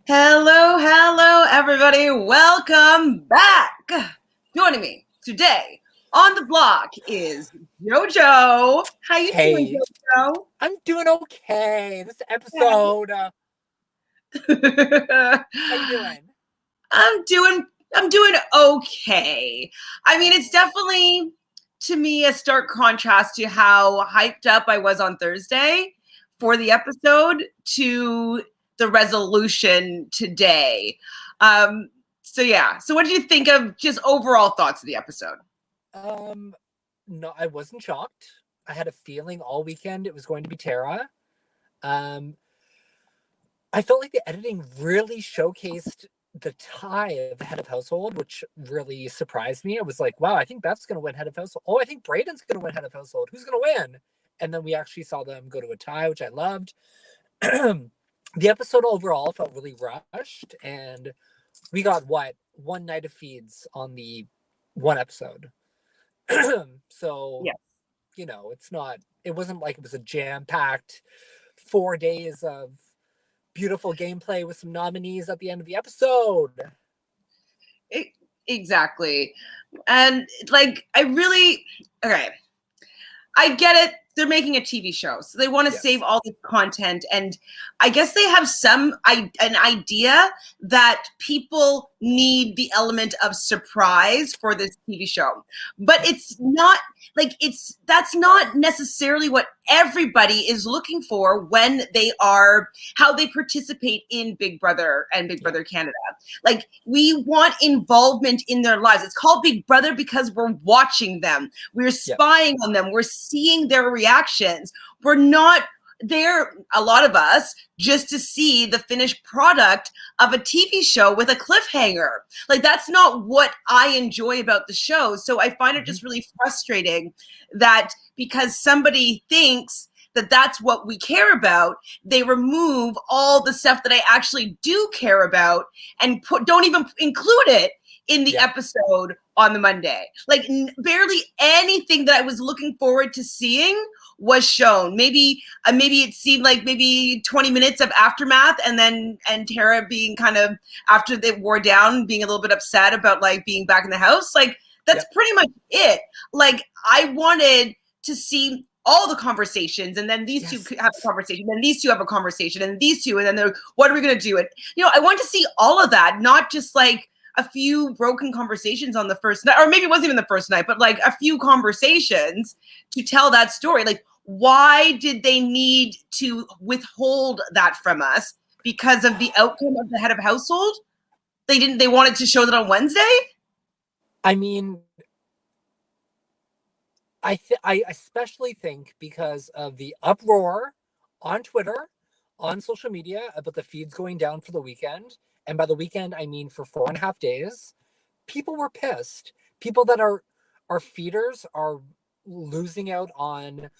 Hello, everybody. Welcome back. Joining me today on the block is JoJo. How you doing, Hey, JoJo? I'm doing okay. This episode, how you doing? I'm doing I'm doing okay. I mean, it's definitely to me a stark contrast to how hyped up I was on Thursday for the episode to the resolution today. So yeah. So what did you think of just overall thoughts of the episode? Um, no, I wasn't shocked. I had a feeling all weekend it was going to be Tara. Um, I felt like the editing really showcased the tie of the head of household, which really surprised me. I was like, wow, I think Beth's going to win head of household. Oh, I think Braden's going to win head of household. Who's going to win? And then we actually saw them go to a tie, which I loved. The episode overall felt really rushed, and we got what, one night of feeds on the one episode. So, Yeah. it wasn't like it was a jam-packed 4 days of beautiful gameplay with some nominees at the end of the episode. Exactly. And like okay. I get it. They're making a TV show, so they want to save all the content. And I guess they have an idea that people need the element of surprise for this TV show. But it's not that's not necessarily what everybody is looking for when how they participate in Big Brother and Big Brother Canada. Like, we want involvement in their lives. It's called Big Brother because we're watching them. We're spying on them. We're seeing their reactions. We're not there, a lot of us, just to see the finished product of a TV show with a cliffhanger. Like, that's not what I enjoy about the show. So I find it just really frustrating that because somebody thinks that that's what we care about, they remove all the stuff that I actually do care about and don't even include it in the episode on the Monday. Like, barely anything that I was looking forward to seeing was shown. Maybe it seemed like maybe 20 minutes of aftermath, and Tara being kind of, after they wore down, being a little bit upset about like being back in the house. Like, that's pretty much it. Like, I wanted to see all the conversations, and then these two have a conversation, and these two have a conversation, and these two, and then they're, what are we going to do? And, I want to see all of that, not just like a few broken conversations on the first night, or maybe it wasn't even the first night, but like a few conversations to tell that story. Like, why did they need to withhold that from us? Because of the outcome of the head of household? They wanted to show that on Wednesday? I mean, I especially think because of the uproar on Twitter, on social media about the feeds going down for the weekend. And by the weekend, I mean for 4.5 days. People were pissed. People that are feeders are losing out on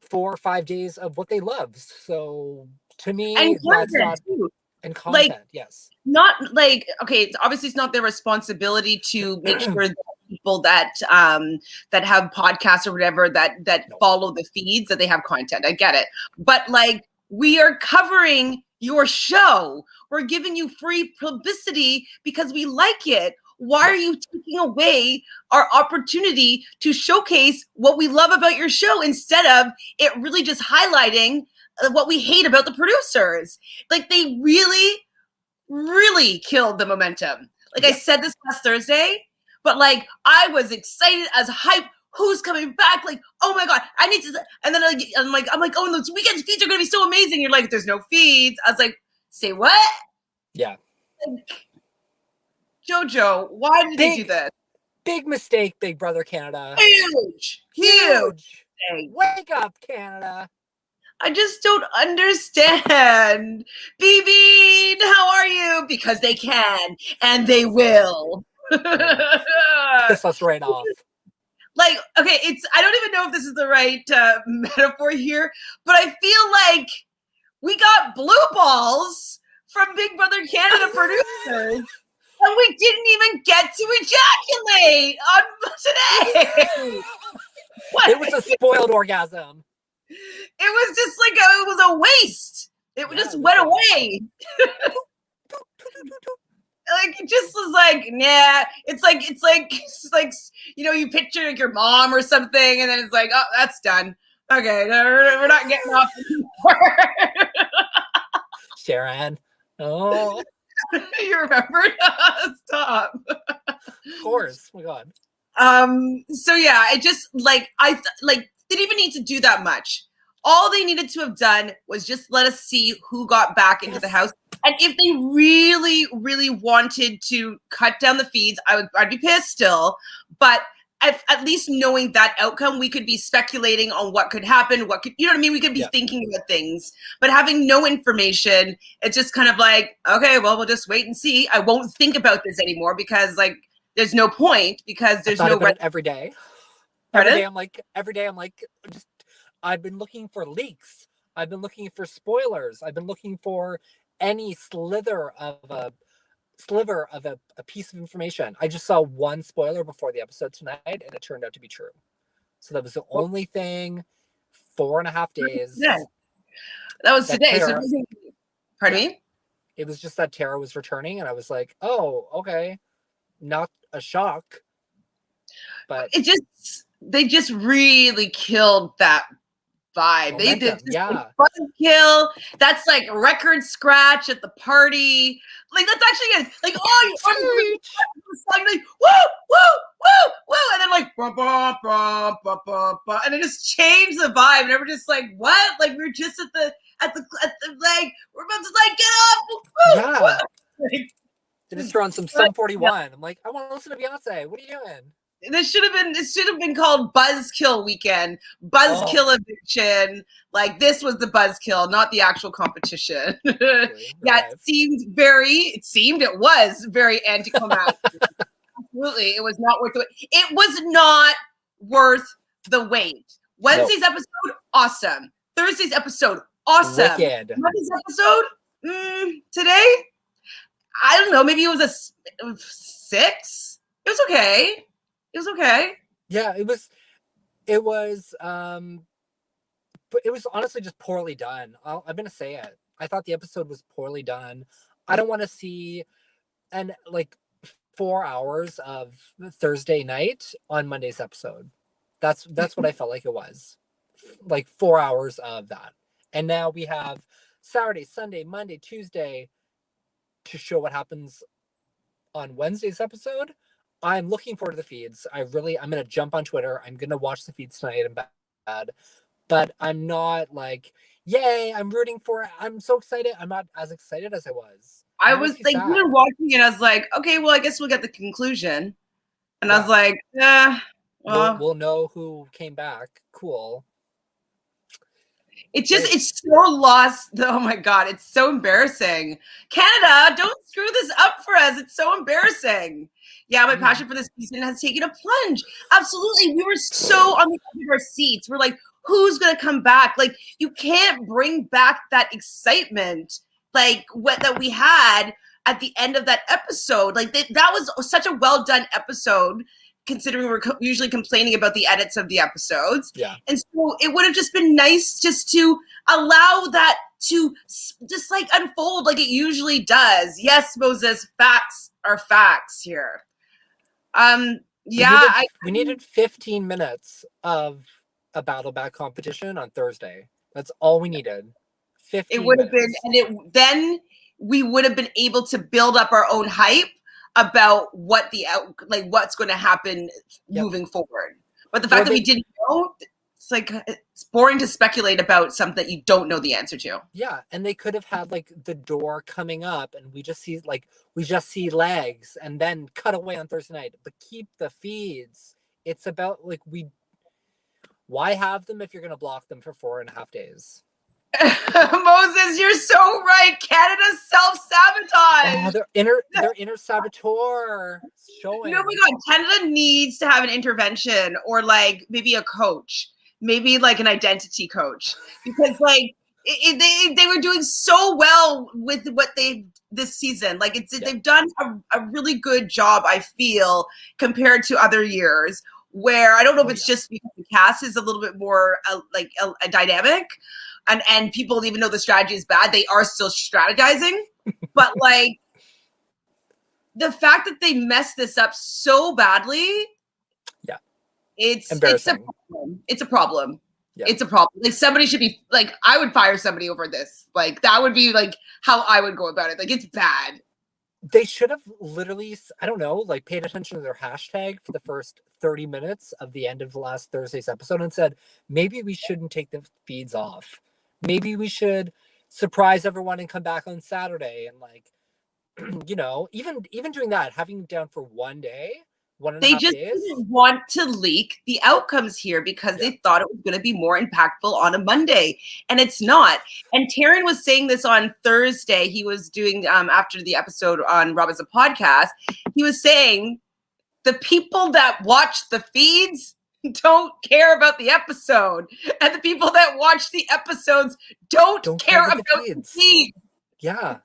4 or 5 days of what they love. So to me, and that's not too. and content. Like, yes, not like, okay, obviously it's not their responsibility to make sure that people that have podcasts or whatever that follow the feeds, that they have content. I get it, but like, we are covering your show. We're giving you free publicity because we like it. Why are you taking away our opportunity to showcase what we love about your show, instead of it really just highlighting what we hate about the producers? Like, they really killed the momentum. Like, I said this last Thursday, but like, I was excited as hype. Who's coming back? Like, oh my God, I need to. And then I'm like, oh, and those weekend feeds are going to be so amazing. You're like, there's no feeds. I was like, say what? Yeah. Like, JoJo, why did they do this? Big mistake, Big Brother Canada. Huge. Wake up, Canada. I just don't understand. BB, how are you? Because they can, and they will. Piss us right off. Like, okay, I don't even know if this is the right metaphor here, but I feel like we got blue balls from Big Brother Canada producers, and we didn't even get to ejaculate on today. It was a spoiled orgasm. It was just like it was a waste. It just went away. just was like, nah. It's like you picture like your mom or something, and then it's like, oh, that's done. Okay, we're not getting off anymore. Sharon. Oh, You remember? Stop. of course. Oh my God. So yeah, it just didn't even need to do that much. All they needed to have done was just let us see who got back into the house. And if they really, really wanted to cut down the feeds, I'd be pissed still. But at least knowing that outcome, we could be speculating on what could happen, you know what I mean? We could be thinking about things, but having no information, it's just kind of like, okay, well, we'll just wait and see. I won't think about this anymore because there's no point because there's no about it every day. Every day I'm like, I've been looking for leaks. I've been looking for spoilers. I've been looking for any sliver of a piece of information. I just saw one spoiler before the episode tonight, and it turned out to be true. So that was the only thing. 4.5 days. Yeah. That was today. Pardon me? It was just that Tara was returning, and I was like, oh, okay. Not a shock. But they just really killed that vibe. Momentum, they did buzzkill. That's like record scratch at the party. Like that's actually like song like woo woo woo woo, and then like bah, bah, bah, bah, bah, bah, and it just changed the vibe. And we're just like, what? Like we're just at the like we're about to like get up. Woo, woo. Like, they just throw on some Sum 41. I'm like, I want to listen to Beyonce. What are you doing? This should have been called Buzzkill Weekend. Buzzkill Eviction. Like this was the Buzzkill, not the actual competition. Yeah, it was very anticlimactic. Absolutely. It was not worth the wait. It was not worth the wait. Wednesday's episode, awesome. Thursday's episode, awesome. Wicked. Monday's episode, today, I don't know, maybe it was a 6. It was okay. It was okay. Yeah, it was but it was honestly just poorly done. I'm going to say it. I thought the episode was poorly done. I don't want to see 4 hours of Thursday night on Monday's episode. That's what I felt like it was. Like 4 hours of that. And now we have Saturday, Sunday, Monday, Tuesday to show what happens on Wednesday's episode. I'm looking forward to the feeds. I'm going to jump on Twitter. I'm going to watch the feeds tonight and bad. But I'm not like, yay, I'm rooting for it. I'm so excited. I'm not as excited as I was. I was like, you were watching it. I was like, okay, well, I guess we'll get the conclusion. And I was like, yeah, well. We'll know who came back. Cool. It's so lost. Oh my God, it's so embarrassing. Canada, don't screw this up for us. It's so embarrassing. Yeah, my passion for this season has taken a plunge. Absolutely. We were so on the edge of our seats. We're like, who's going to come back? Like, you can't bring back that excitement, like that we had at the end of that episode. Like that was such a well done episode, considering we're usually complaining about the edits of the episodes. Yeah. And so it would have just been nice just to allow that to just like unfold like it usually does. Yes, Moses, facts are facts here. We needed 15 minutes of a battle back competition on Thursday. That's all we needed. 15 It would have minutes. been, and then we would have been able to build up our own hype about what's going to happen moving forward. But the fact that we didn't know, it's boring to speculate about something that you don't know the answer to. Yeah, and they could have had like the door coming up, and we just see legs, and then cut away on Thursday night. But keep the feeds. It's about why have them if you're going to block them for 4.5 days? Moses, you're so right. Canada's self-sabotage. Their inner saboteur showing. Oh my God, Canada needs to have an intervention or maybe a coach, maybe an identity coach, because they were doing so well with what this season. They've done a really good job, I feel, compared to other years. Where I don't know if it's just because the cast is a little bit more a dynamic, and people, even though the strategy is bad, they are still strategizing. But the fact that they messed this up so badly, yeah, it's a embarrassing. problem. It's a problem. Yeah. It's a problem. Like, somebody should be like, I would fire somebody over this. Like, that would be like how I would go about it. Like, it's bad. They should have literally, I don't know, like paid attention to their hashtag for the first 30 minutes of the end of last Thursday's episode and said, maybe we shouldn't take the feeds off. Maybe we should surprise everyone and come back on Saturday. And like, you know, even doing that, having it down for one day, 1.5 They just days. didn't want to leak the outcomes here because they thought it was going to be more impactful on a Monday, and it's not. And Taryn was saying this on Thursday. He was doing after the episode on Rob As a Podcast. He was saying the people that watch the feeds don't care about the episode, and the people that watch the episodes don't care about the feeds. Yeah.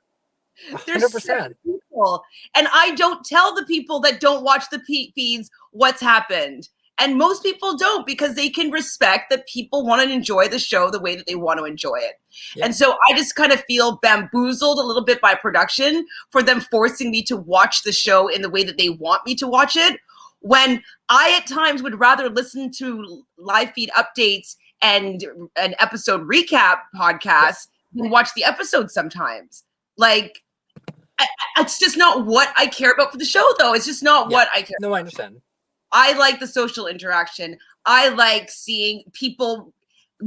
100%. There's people, and I don't tell the people that don't watch the feeds what's happened. And most people don't, because they can respect that people want to enjoy the show the way that they want to enjoy it. Yeah. And so I just kind of feel bamboozled a little bit by production for them forcing me to watch the show in the way that they want me to watch it, when I at times would rather listen to live feed updates and an episode recap podcast than watch the episode sometimes. Like, it's just not what I care about for the show, though. It's just not what I care about. No, I understand. I like the social interaction. I like seeing people,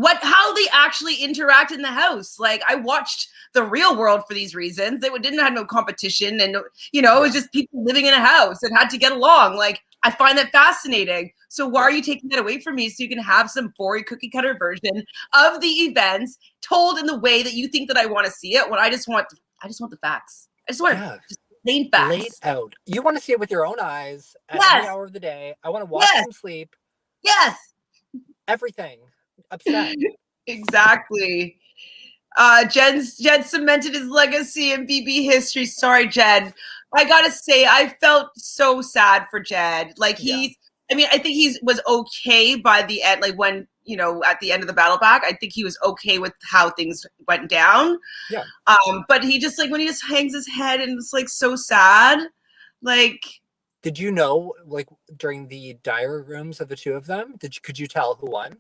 how they actually interact in the house. Like, I watched The Real World for these reasons. They didn't have no competition, and it was just people living in a house and had to get along. Like, I find that fascinating. So why are you taking that away from me so you can have some boring cookie cutter version of the events told in the way that you think that I want to see it, when I just want the facts. I just want just plain facts. Laid out. You want to see it with your own eyes at any hour of the day. I want to watch them sleep. Yes. Everything. Upset. Exactly. Jed cemented his legacy in BB history. Sorry, Jed. I gotta say, I felt so sad for Jed. Like, I think he was okay by the end, like when, at the end of the battle back, I think he was okay with how things went down. Yeah. But he just, like, when he just hangs his head and it's like so sad, like. Did you know, like, during the diary rooms of the two of them, could you tell who won?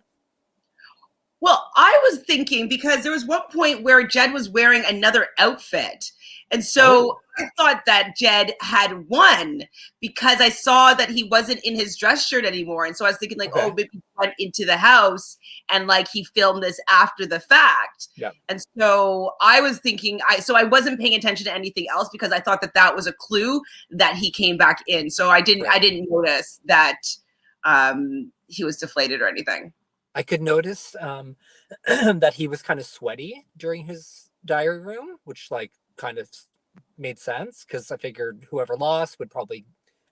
Well, I was thinking, because there was one point where Jed was wearing another outfit. And so I thought that Jed had won, because I saw that he wasn't in his dress shirt anymore. And so I was thinking, like, maybe he went into the house and, like, he filmed this after the fact. Yeah. And so I was thinking, I wasn't paying attention to anything else, because I thought that was a clue that he came back in. So I didn't notice that he was deflated or anything. I could notice that he was kind of sweaty during his diary room, which, like, kind of made sense, because I figured whoever lost would probably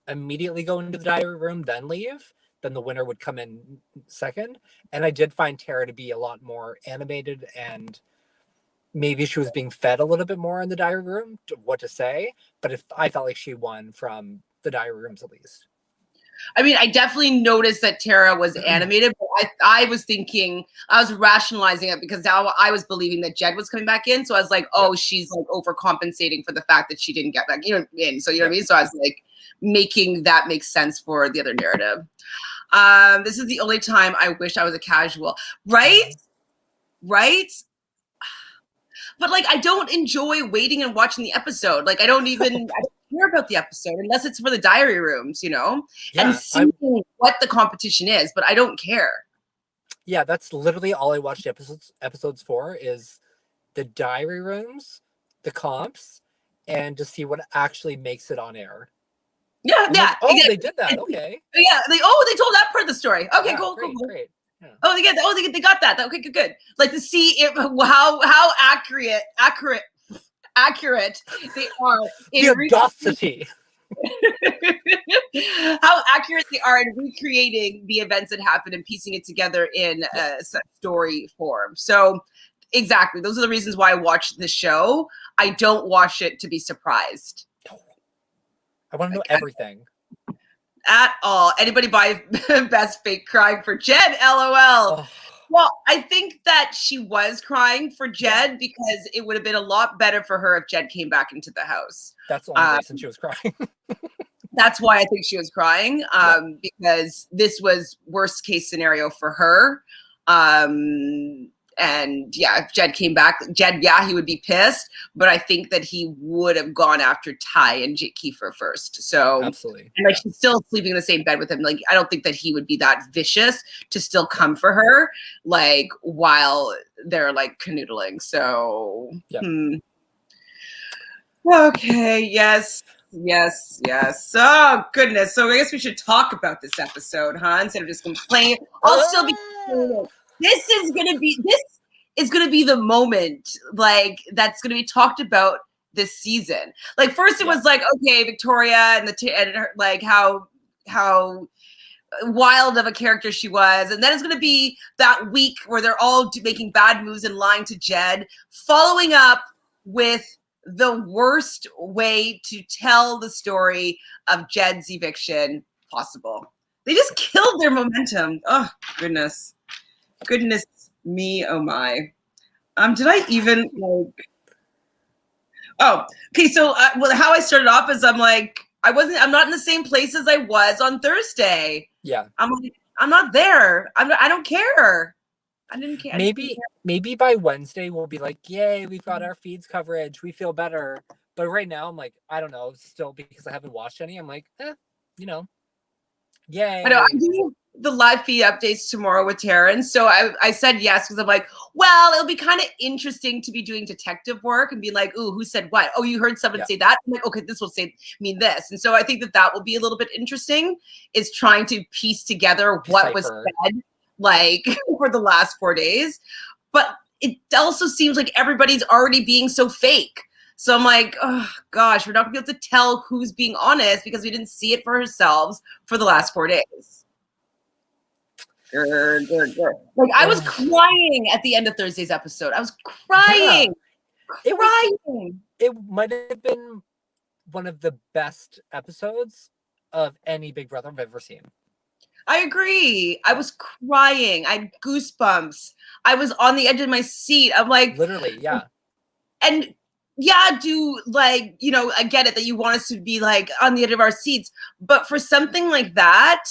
immediately go into the diary room, then leave. Then the winner would come in second. And I did find Tara to be a lot more animated, and maybe she was being fed a little bit more in the diary room, what to say. But I felt like she won from the diary rooms, at least. I mean, I definitely noticed that Tara was animated, but I was thinking, I was rationalizing it, because now I was believing that Jed was coming back in. So I was like, she's like overcompensating for the fact that she didn't get back in. So, you know what I mean? So I was like making that make sense for the other narrative. This is the only time I wish I was a casual. Right? Right? But, like, I don't enjoy waiting and watching the episode. Like, I don't care about the episode unless it's for the diary rooms, and seeing what the competition is, but I don't care. Yeah, that's literally all I watched episodes for, is the diary rooms, the comps, and to see what actually makes it on air. Yeah. They did that. Okay. Yeah. They told that part of the story. Okay, cool. Great. Yeah. Oh, they got that. Okay, good. Like, to see how accurate they are in the audacity. How accurate they are in recreating the events that happened and piecing it together in a story form. So, exactly, those are the reasons why I watch the show. I don't watch it to be surprised. I want to know everything. At all. Anybody buy best fake crime for Jed? LOL. Well, I think that she was crying for Jed because it would have been a lot better for her if Jed came back into the house. That's the only reason she was crying. That's why I think she was crying, because this was worst case scenario for her. And yeah, if Jed came back, he would be pissed. But I think that he would have gone after Ty and Kiefer first. So absolutely, and like she's still sleeping in the same bed with him. Like I don't think that he would be that vicious to still come for her, like while they're like canoodling. So okay, yes. Oh goodness. So I guess we should talk about this episode, huh? Instead of just complaining. I'll still be complaining. This is gonna be the moment, like that's gonna be talked about this season. Like first it was like, okay, Victoria and her, like how wild of a character she was, and then it's gonna be that week where they're all making bad moves and lying to Jed, following up with the worst way to tell the story of Jed's eviction possible. They just killed their momentum. Oh goodness me, oh my. Did I even like? Oh, okay. So, well, how I started off is I'm like, I'm not in the same place as I was on Thursday. Yeah. I'm like, I'm not there. I don't care. I didn't care. Maybe by Wednesday we'll be like, yay, we've got our feeds coverage. We feel better. But right now I'm like, I don't know. Still, because I haven't watched any, I'm like, yay. I know. I'm doing the live feed updates tomorrow with Taryn. So I said yes because I'm like, well, it'll be kind of interesting to be doing detective work and be like, ooh, who said what? Oh, you heard someone say that? I'm like, okay, this will mean this. And so I think that will be a little bit interesting, is trying to piece together what was said, like for the last 4 days. But it also seems like everybody's already being so fake. So I'm like, oh gosh, we're not gonna be able to tell who's being honest because we didn't see it for ourselves for the last 4 days. Like I was crying at the end of Thursday's episode. I was crying. It might have been one of the best episodes of any Big Brother I've ever seen. I agree. I was crying. I had goosebumps. I was on the edge of my seat. I'm like, literally, yeah. And I get it that you want us to be like on the edge of our seats, but for something like that,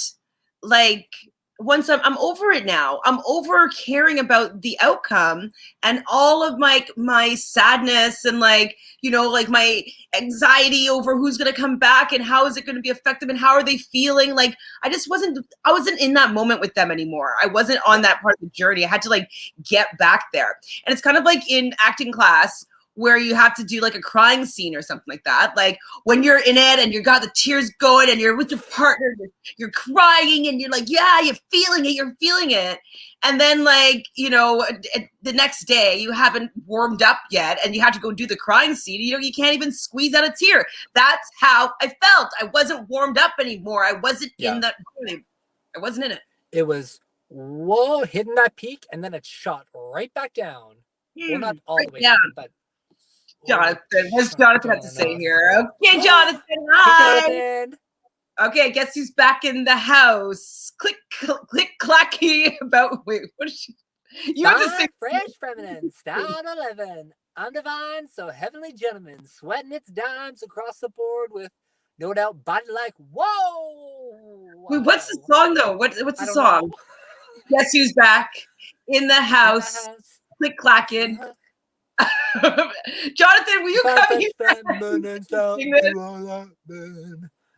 like once I'm over it now. I'm over caring about the outcome and all of my sadness and my anxiety over who's going to come back and how is it going to be effective and how are they feeling. Like I wasn't in that moment with them anymore. I wasn't on that part of the journey. I had to get back there. And it's kind of like in acting class where you have to do a crying scene or something like that. Like when you're in it and you got the tears going and you're with your partner, you're crying and you're like, yeah, you're feeling it. And then the next day you haven't warmed up yet and you have to go do the crying scene. You can't even squeeze out a tear. That's how I felt. I wasn't warmed up anymore. I wasn't in that. I wasn't in it. It was, whoa, hitting that peak and then it shot right back down. Well, not all the way down, but Jonathan, what's Jonathan have to say here? Okay, Jonathan, hi. Hey, Jonathan. Okay, guess who's back in the house? Click, clacky about. Wait, what is she? You have to say fresh feminine, style 11. I'm divine, so heavenly gentlemen, sweating its dimes across the board with no doubt body like whoa. Wait, what's the song though? What's the song? Guess who's back in the house? Click clacking. Jonathan, will you come here?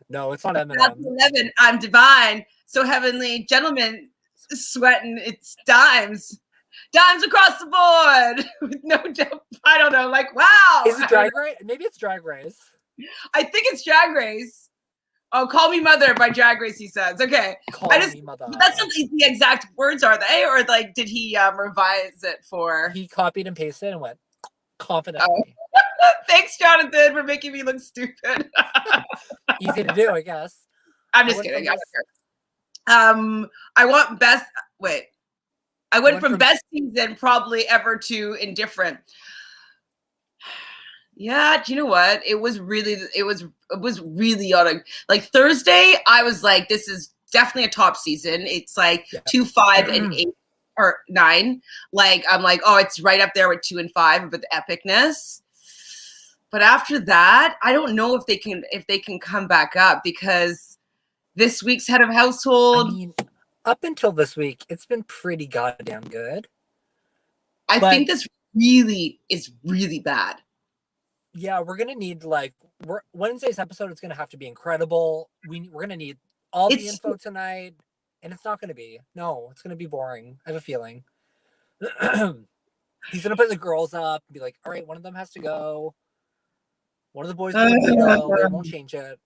No, it's not Eminem. That's 11. I'm divine. So heavenly gentlemen, sweating its dimes across the board with no doubt. I don't know. Wow. Is it Drag Race? Maybe it's Drag Race. I think it's Drag Race. Oh, Call Me Mother by Drag Race, he says. Okay. Call Me Mother. That's not the exact words, are they? Or did he revise it for? He copied and pasted and went confidently. Oh. Thanks, Jonathan, for making me look stupid. Easy to do, I guess. I'm just kidding. I want best. Wait. I went from best season probably ever to indifferent. Yeah, do you know what? It was really on a Thursday. I was like, this is definitely a top season. It's 2, 5, and 8 or 9. Like, I'm like, oh, it's right up there with 2 and 5 with the epicness. But after that, I don't know if they can come back up, because this week's head of household. I mean, up until this week, it's been pretty goddamn good. I think this really is really bad. Yeah, we're gonna need Wednesday's episode is gonna have to be incredible. We're gonna need all the info tonight, and it's not gonna be. No, it's gonna be boring. I have a feeling. He's gonna put the girls up and be like, all right, one of them has to go. One of the boys will veto. They won't change it.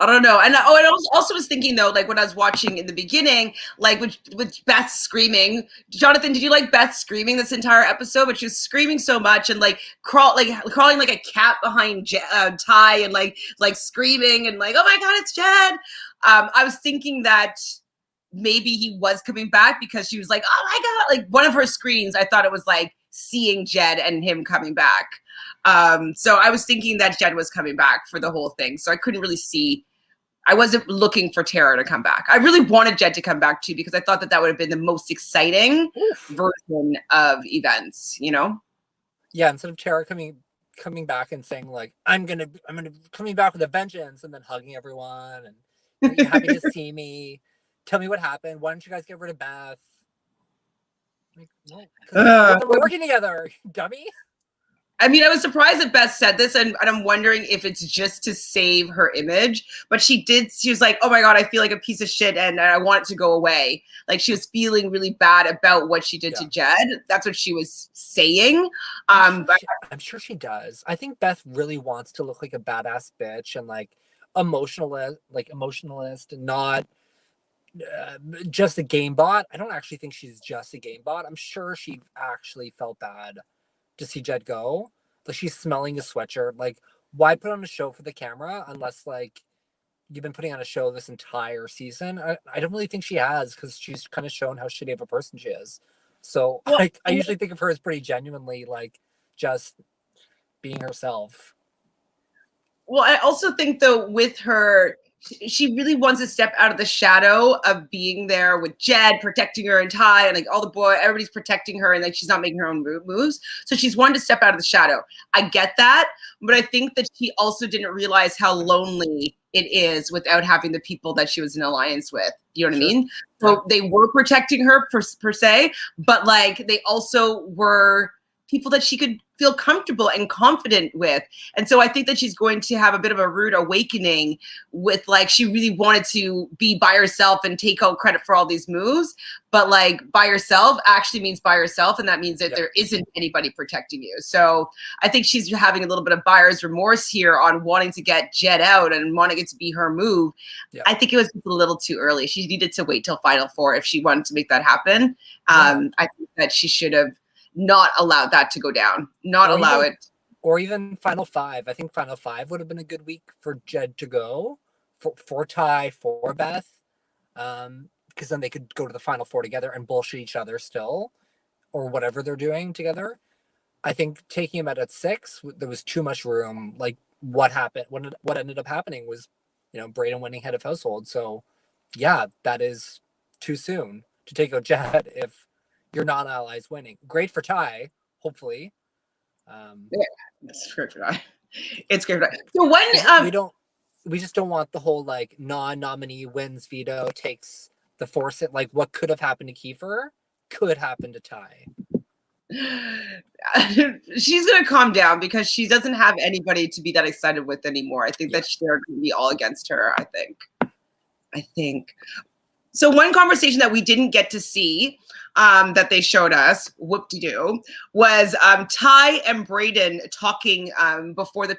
I don't know. And I also was thinking, though, like when I was watching in the beginning, like with Beth screaming. Jonathan, did you like Beth screaming this entire episode? But she was screaming so much and like crawling like a cat behind Ty, and like screaming and like, oh my God, it's Jed. I was thinking that maybe he was coming back, because she was like, oh my God, like one of her screens, I thought it was like seeing Jed and him coming back. So I was thinking that Jed was coming back for the whole thing. So I couldn't really see. I wasn't looking for Tara to come back. I really wanted Jed to come back too, because I thought that would have been the most exciting version of events, you know? Yeah, instead of Tara coming back and saying like, I'm gonna coming back with a vengeance, and then hugging everyone and you're happy to see me. Tell me what happened. Why don't you guys get rid of Beth? Like, well, we're working together, dummy. I mean, I was surprised that Beth said this, and I'm wondering if it's just to save her image. But she was like, oh my God, I feel like a piece of shit, and I want it to go away. Like, she was feeling really bad about what she did to Jed. That's what she was saying. I'm sure she does. I think Beth really wants to look like a badass bitch and like emotionalist, and not just a game bot. I don't actually think she's just a game bot. I'm sure she actually felt bad to see Jed go. Like, she's smelling a sweatshirt. Like, why put on a show for the camera unless like you've been putting on a show this entire season? I don't really think she has, because she's kind of shown how shitty of a person she is. So I usually think of her as pretty genuinely like just being herself. Well, I also think, though, with her, she really wants to step out of the shadow of being there with Jed, protecting her, and Ty, and like all the everybody's protecting her, and like she's not making her own moves. So she's wanted to step out of the shadow. I get that, but I think that she also didn't realize how lonely it is without having the people that she was in alliance with. You know what I mean? So they were protecting her per se, but like they also were people that she could feel comfortable and confident with. And so I think that she's going to have a bit of a rude awakening with like, she really wanted to be by herself and take all credit for all these moves, but like by herself actually means by herself. And that means that there isn't anybody protecting you. So I think she's having a little bit of buyer's remorse here on wanting to get Jed out and wanting it to be her move. I think it was a little too early. She needed to wait till Final Four if she wanted to make that happen. I think that she should have not allowed that to go down, or even Final Five. I think Final Five would have been a good week for Jed to go, for Ty, for Beth, because then they could go to the Final Four together and bullshit each other still, or whatever they're doing together. I think taking him at 6, there was too much room. Like, what happened? What ended up happening was, Brayden winning head of household. So, yeah, that is too soon to take out Jed if your non-allies winning. Great for Ty, hopefully. It's great for Ty. It's great for Ty. So when we just don't want the whole like non-nominee wins veto takes the force. It like what could have happened to Kiefer could happen to Ty. She's gonna calm down because she doesn't have anybody to be that excited with anymore. I think that they're gonna be all against her. I think. So one conversation that we didn't get to see that they showed us, whoop-de-doo, was Ty and Brayden talking before the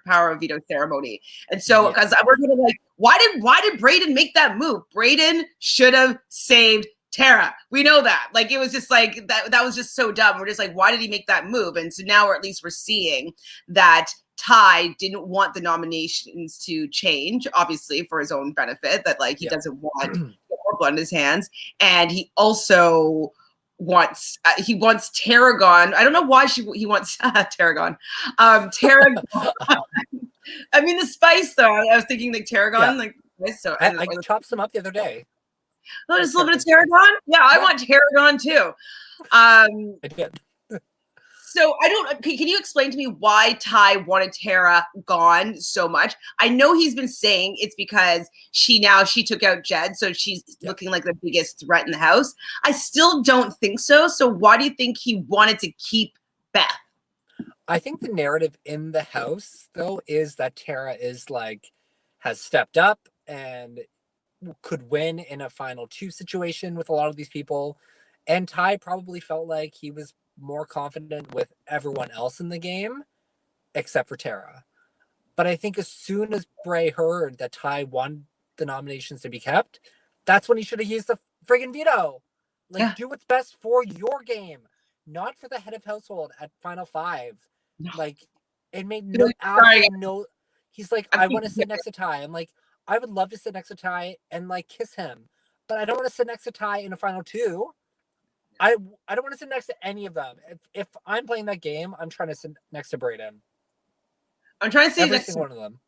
power of veto ceremony. And so, because we're gonna like, why did Brayden make that move? Brayden should have saved Tara. We know that. Like, it was just like that was just so dumb. We're just like, why did he make that move? And so now, or at least we're seeing that Ty didn't want the nominations to change, obviously for his own benefit, that like he doesn't want more blood in his hands. And he also wants Tarragon. I don't know why he wants Tarragon. Tarragon. I mean, the spice though. I was thinking like Tarragon, like so I chopped some up the other day. Oh, just a little bit of tarragon? Yeah, I want tarragon too. I did. So can you explain to me why Ty wanted Tara gone so much? I know he's been saying it's because she took out Jed, so she's looking like the biggest threat in the house. I still don't think so. So why do you think he wanted to keep Beth? I think the narrative in the house, though, is that Tara has stepped up and could win in a final 2 situation with a lot of these people. And Ty probably felt like he was more confident with everyone else in the game, except for Tara. But I think as soon as Bray heard that Ty won the nominations to be kept, that's when he should have used the friggin' veto. Do what's best for your game, not for the head of household at Final 5. It made no. He's like, I want to sit next to Ty. I'm like, I would love to sit next to Ty and kiss him, but I don't want to sit next to Ty in a final 2. I don't want to sit next to any of them. If I'm playing that game, I'm trying to sit next to Braden. I'm trying to sit every single one of them.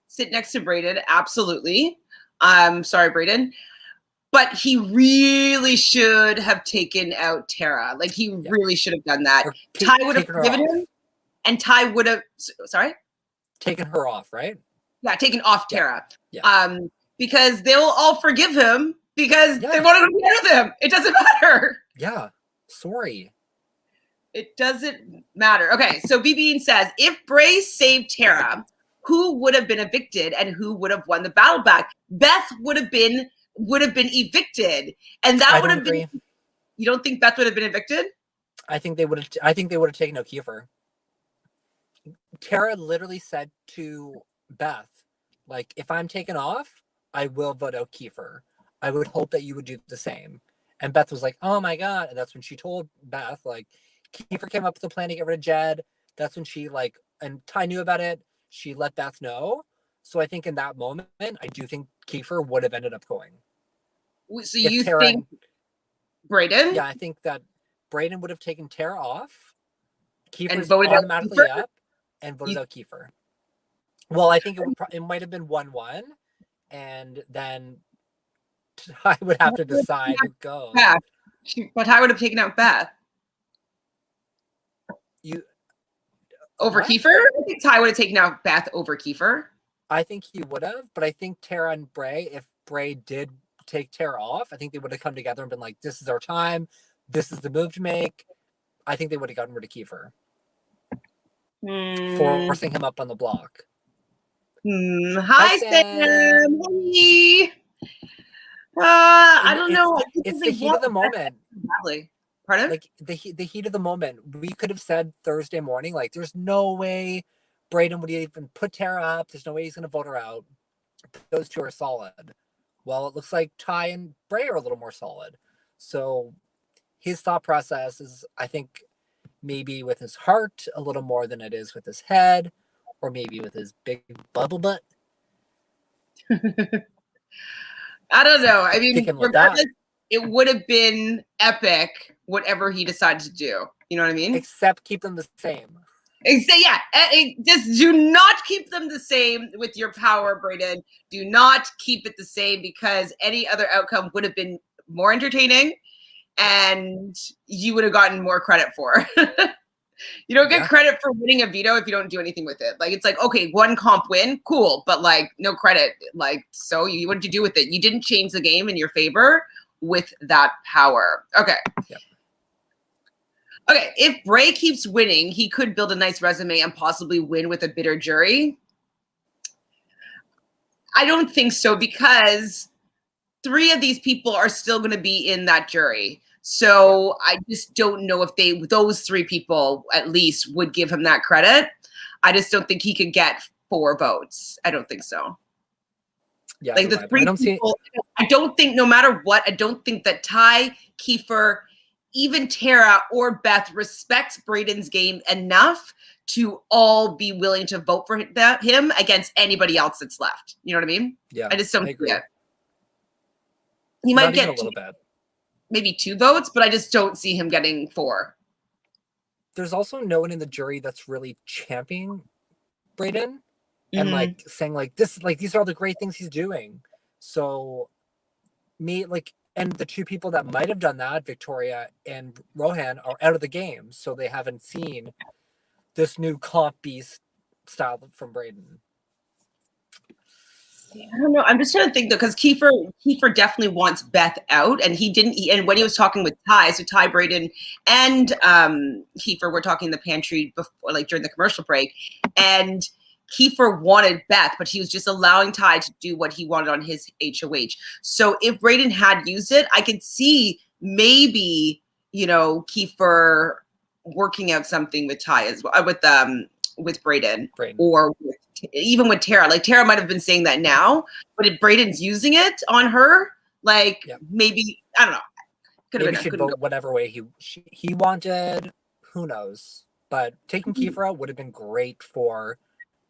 Sit next to Braden, absolutely. Sorry, Braden. But he really should have taken out Tara. He really should have done that. Ty would have forgiven him, and Ty would have taken her off, right? Yeah, taken off Tara. Yeah. Because they'll all forgive him because they wanted to be with him. It doesn't matter. Yeah. Sorry. It doesn't matter. Okay, so BBCan says, if Bray saved Tara, who would have been evicted and who would have won the battle back? Beth would have been evicted, and that would have been. You don't think Beth would have been evicted? I think they would have taken out Kiefer. Tara literally said to Beth, if I'm taken off, I will vote out Kiefer. I would hope that you would do the same. And Beth was like, oh my God. And that's when she told Beth, Kiefer came up with a plan to get rid of Jed. That's when she and Ty knew about it. She let Beth know. So I think in that moment, I do think Kiefer would have ended up going. So you think Braden? Yeah, I think that Braden would have taken Tara off. Kiefer's automatically up and voted out Kiefer. Well, I think it might have been 1-1, and then I would have to decide who goes. Yeah, but I would have taken out Beth. Over Kiefer? I think Ty would have taken out Beth over Kiefer. I think he would have, but I think Tara and Bray, if Bray did take Tara off, I think they would have come together and been like, this is our time. This is the move to make. I think they would have gotten rid of Kiefer. Forcing him up on the block. Hi, Sam. Hey. I don't know. It's the heat of the moment. Pardon? The heat of the moment. We could have said Thursday morning, there's no way Braden would even put Tara up. There's no way he's going to vote her out. Those two are solid. Well, it looks like Ty and Bray are a little more solid. So his thought process is, I think, maybe with his heart a little more than it is with his head, or maybe with his big bubble butt. I don't know. I mean, regardless, it would have been epic, whatever he decided to do. You know what I mean? Except keep them the same. Yeah, just do not keep them the same with your power, Braden. Do not keep it the same, because any other outcome would have been more entertaining and you would have gotten more credit for. You don't get credit for winning a veto if you don't do anything with it. It's okay, one comp win, cool, but no credit. So what did you do with it? You didn't change the game in your favor with that power. Okay. Yep. Okay, if Bray keeps winning, he could build a nice resume and possibly win with a bitter jury. I don't think so, because 3 of these people are still going to be in that jury. So I just don't know if those 3 people at least would give him that credit. I just don't think he could get 4 votes. I don't think so. Yeah, the 3 people, I don't think, no matter what, I don't think that Ty, Kiefer, even Tara or Beth respects Braden's game enough to all be willing to vote for him against anybody else that's left. You know what I mean? Yeah, I just don't see it. He Not might get a little bit. Maybe 2 votes, but I just don't see him getting 4. There's also no one in the jury that's really championing Braden and saying these are all the great things he's doing. So And the two people that might have done that, Victoria and Rohan, are out of the game, so they haven't seen this new comp beast style from Brayden. I don't know. I'm just trying to think though, because Kiefer definitely wants Beth out, and he didn't. And when he was talking with Ty, so Ty, Brayden, and Kiefer were talking in the pantry before, like during the commercial break, and Kiefer wanted Beth, but he was just allowing Ty to do what he wanted on his HOH. So if Brayden had used it, I could see maybe Kiefer working out something with Ty as well, with Brayden. Or even with Tara. Like Tara might have been saying that now, but if Brayden's using it on her, like maybe, I don't know. Maybe she'd vote whatever way he wanted. Who knows? But taking Kiefer out would have been great for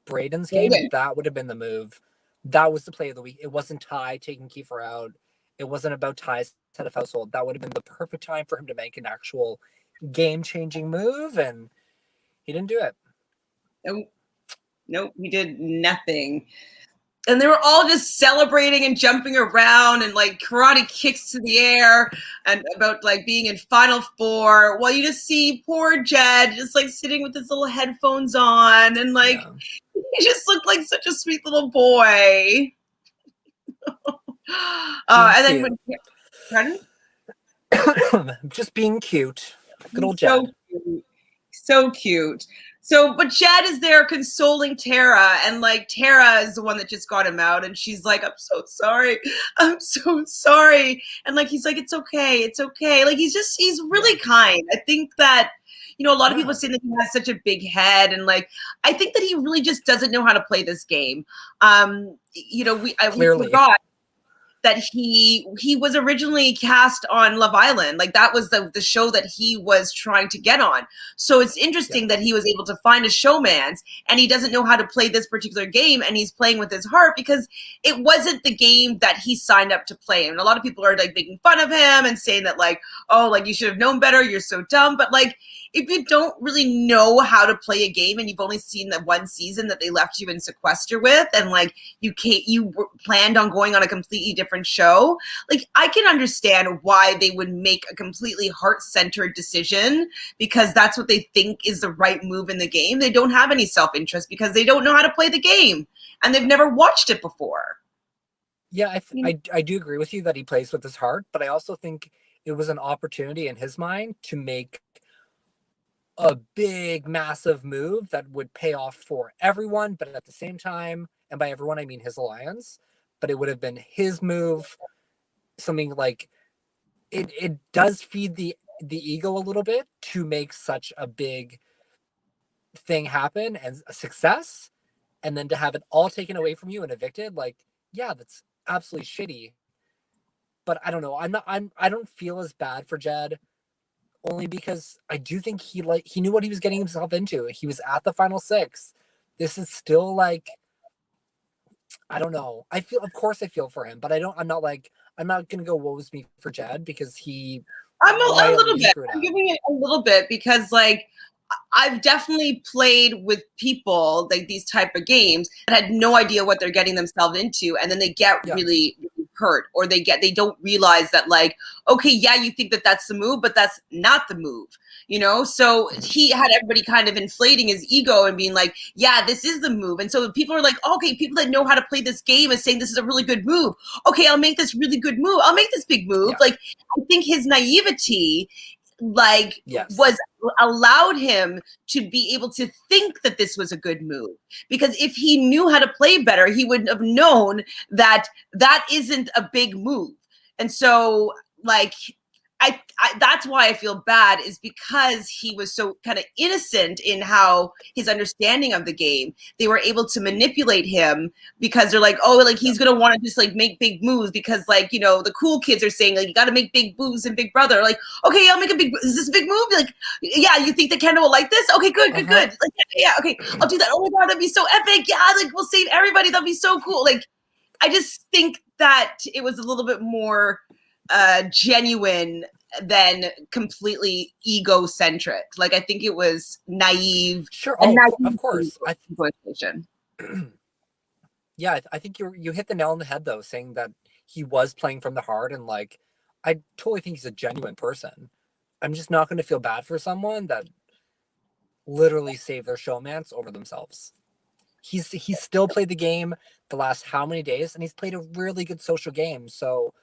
Brayden's game. That would have been the move. That was the play of the week. It wasn't Ty taking Kiefer out. It wasn't about Ty's head of household. That would have been the perfect time for him to make an actual game-changing move, and he didn't do it. Nope, he did nothing. And they were all just celebrating and jumping around and like karate kicks to the air and about like being in Final Four. While you just see poor Jed just like sitting with his little headphones on and like he just looked like such a sweet little boy. And then just being cute. Good old Jed. So cute. So, but Jed is there consoling Tara, and like Tara is the one that just got him out, and she's like, "I'm so sorry, I'm so sorry," and like he's like, "It's okay, it's okay." Like he's really kind. I think that a lot of people say that he has such a big head, and like I think that he really just doesn't know how to play this game. We forgot that he was originally cast on Love Island. Like that was the show that he was trying to get on. So it's interesting that he was able to find a showman's, and he doesn't know how to play this particular game, and he's playing with his heart because it wasn't the game that he signed up to play. And a lot of people are like making fun of him and saying that like, oh, like you should have known better, you're so dumb. But like if you don't really know how to play a game and you've only seen that one season that they left you in sequester with, and like you planned on going on a completely different show, like I can understand why they would make a completely heart-centered decision because that's what they think is the right move in the game. They don't have any self-interest because they don't know how to play the game and they've never watched it before. Yeah, I do agree with you that he plays with his heart, but I also think it was an opportunity in his mind to make a big, massive move that would pay off for everyone, but at the same time, and by everyone, I mean his alliance, but it would have been his move, something like it does feed the ego a little bit to make such a big thing happen and a success, and then to have it all taken away from you and evicted, like, yeah, that's absolutely shitty. But I don't know. I don't feel as bad for Jed, only because I do think he knew what he was getting himself into. He was at the final six. This is still like, I don't know. Of course I feel for him, but I'm not gonna go woe is me for Jed because I'm a little bit. I'm giving it a little bit because like I've definitely played with people like these type of games that had no idea what they're getting themselves into, and then they get really hurt, or they don't realize that like, okay, yeah, you think that that's the move, but that's not the move, so he had everybody kind of inflating his ego and being like, yeah, this is the move. And so people are like, okay, people that know how to play this game is saying this is a really good move. Okay, I'll make this really good move. I'll make this big move. Like I think his naivety was allowed him to be able to think that this was a good move, because if he knew how to play better, he would have known that that isn't a big move. And so like I that's why I feel bad, is because he was so kind of innocent in how his understanding of the game. They were able to manipulate him because they're like, oh, like he's gonna want to just like make big moves because like the cool kids are saying like you got to make big moves in Big Brother. Like, okay, I'll make a big. Is this a big move? Like, yeah, you think that Kendall will like this? Okay, good. Like, yeah, okay, I'll do that. Oh my god, that'd be so epic. Yeah, like we'll save everybody. That'd be so cool. Like, I just think that it was a little bit more genuine than completely egocentric. Like I think it was naive. Sure, of course. Yeah, I think you hit the nail on the head though, saying that he was playing from the heart, and like I totally think he's a genuine person. I'm just not going to feel bad for someone that literally saved their showmance over themselves. He's still played the game the last how many days, and he's played a really good social game. So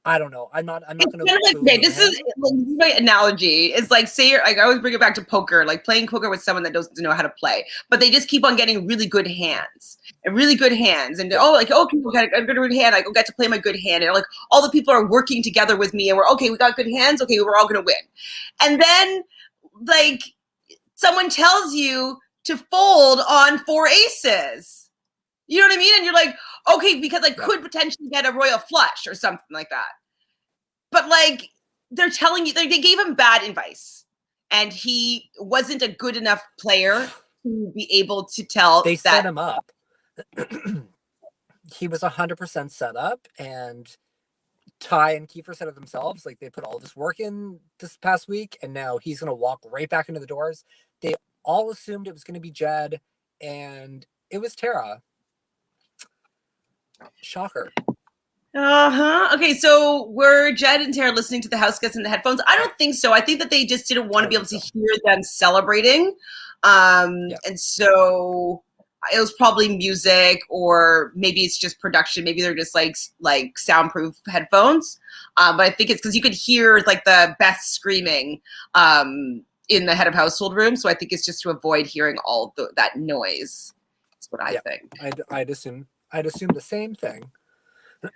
I don't know. I'm not going to. Kind of like, okay, this is like, my analogy. It's like, say you're like, I always bring it back to poker, like playing poker with someone that doesn't know how to play, but they just keep on getting really good hands and really good hands. And people got a good hand. I go get to play my good hand. And like all the people are working together with me and we're okay, we got good hands. Okay, we're all going to win. And then like someone tells you to fold on 4 aces. You know what I mean? And you're like, okay, because I could potentially get a royal flush or something like that. But like they're telling you, they gave him bad advice, and he wasn't a good enough player to be able to tell. They set him up. He was 100% set up, and Ty and Kiefer said it themselves. Like, they put all this work in this past week, and now he's going to walk right back into the doors. They all assumed it was going to be Jed, and it was Tara. Shocker. Okay, so were Jed and Tara listening to the house guests in the headphones? I don't think so. I think that they just didn't want to be able to hear them celebrating. And so it was probably music, or maybe it's just production. Maybe they're just like soundproof headphones. But I think it's because you could hear like the Beth screaming in the head of household room. So I think it's just to avoid hearing all that noise. That's what I think. I'd assume the same thing.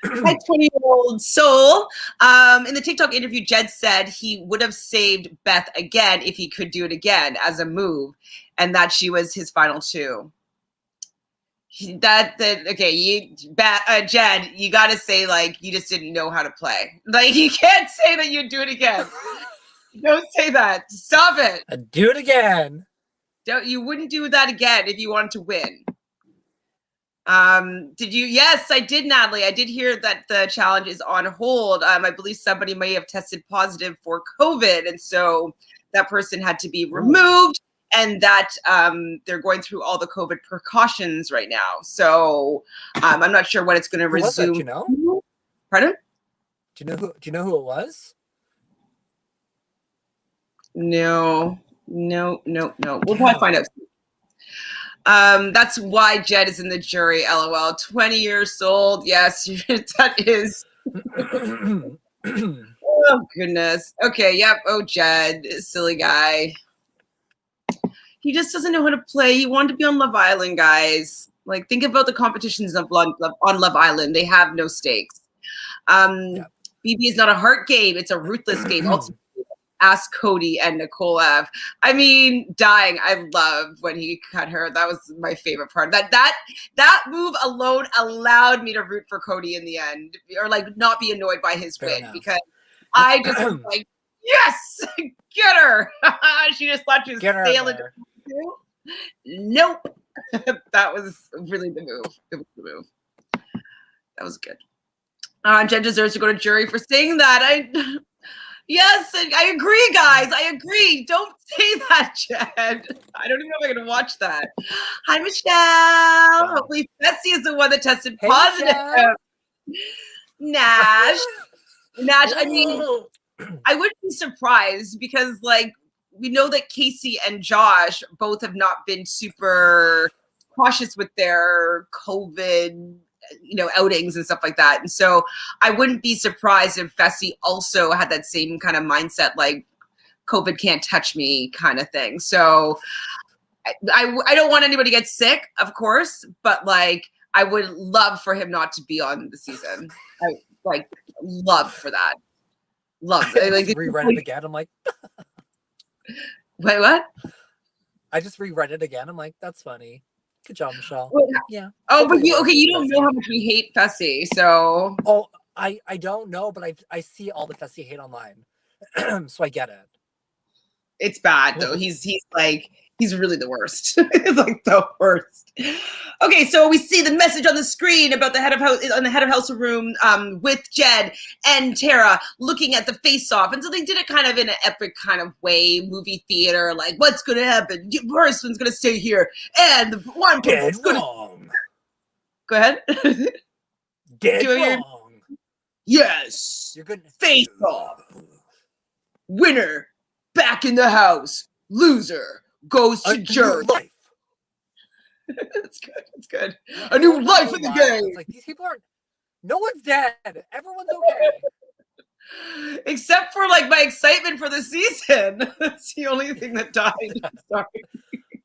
My 20-year-old soul. In the TikTok interview, Jed said he would have saved Beth again if he could do it again as a move, and that she was his final two. Jed, you got to say like you just didn't know how to play. Like you can't say that you'd do it again. Don't say that. Stop it. I'd do it again. You wouldn't do that again if you wanted to win. Did you? Yes, I did, Natalie. I did hear that the challenge is on hold. I believe somebody may have tested positive for COVID, and so that person had to be removed, and that they're going through all the COVID precautions right now. So I'm not sure when it's going to resume. Do you know? Pardon? Do you know who it was? No. We'll probably find out. That's why Jed is in the jury, LOL. 20 years old. Yes, that is. Oh, goodness. Okay, yep. Oh, Jed, silly guy. He just doesn't know how to play. He wanted to be on Love Island, guys. Like, think about the competitions on Love Island. They have no stakes. BB is not a heart game. It's a ruthless game. Ultimately, ask Cody and Nicole F. I mean, dying. I love when he cut her. That was my favorite part. That move alone allowed me to root for Cody in the end, or like not be annoyed by his win, because I just was like, yes, get her. She just thought she was sailing. Nope. That was really the move. It was the move. That was good. Jen deserves to go to jury for saying that. Yes, I agree, guys. I agree. Don't say that, Jed. I don't even know if I'm going to watch that. Hi, Michelle. Hopefully, Betsy is the one that tested positive. Nash. I mean, I wouldn't be surprised because, like, we know that Casey and Josh both have not been super cautious with their COVID outings and stuff like that. And so I wouldn't be surprised if Fessy also had that same kind of mindset, like COVID can't touch me kind of thing. So I don't want anybody to get sick, of course, but like I would love for him not to be on the season. I like love for that. Love. I just reread it again. I'm like, wait, what? I just reread it again. I'm like, that's funny. Good job, Michelle. Yeah. Oh, but you don't know how much we hate Fessy, so. Oh, I don't know, but I see all the Fessy hate online, so I get it. It's bad though. He's really the worst. Like the worst. Okay, so we see the message on the screen about the head of house room with Jed and Tara looking at the face-off, and so they did it kind of in an epic kind of way, movie theater, like what's going to happen? Person's going to stay here, and the one person's wrong. Go ahead. Dead wrong. Yes. You're good. Face off. Winner back in the house. Loser goes to jury. Life. That's good. That's good. A new life in the game. It's like these people aren't. No one's dead. Everyone's okay. Except for like my excitement for the season. That's the only thing that died. Sorry.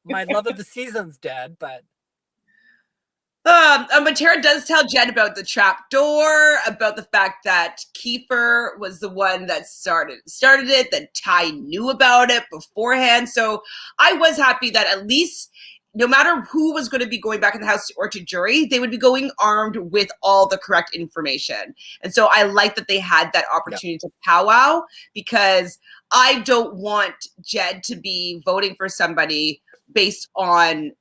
My love of the season's dead, but but Tara does tell Jed about the trap door, about the fact that Kiefer was the one that started it, that Ty knew about it beforehand. So I was happy that at least no matter who was going to be going back in the house or to jury, they would be going armed with all the correct information. And so I like that they had that opportunity to powwow, because I don't want Jed to be voting for somebody based on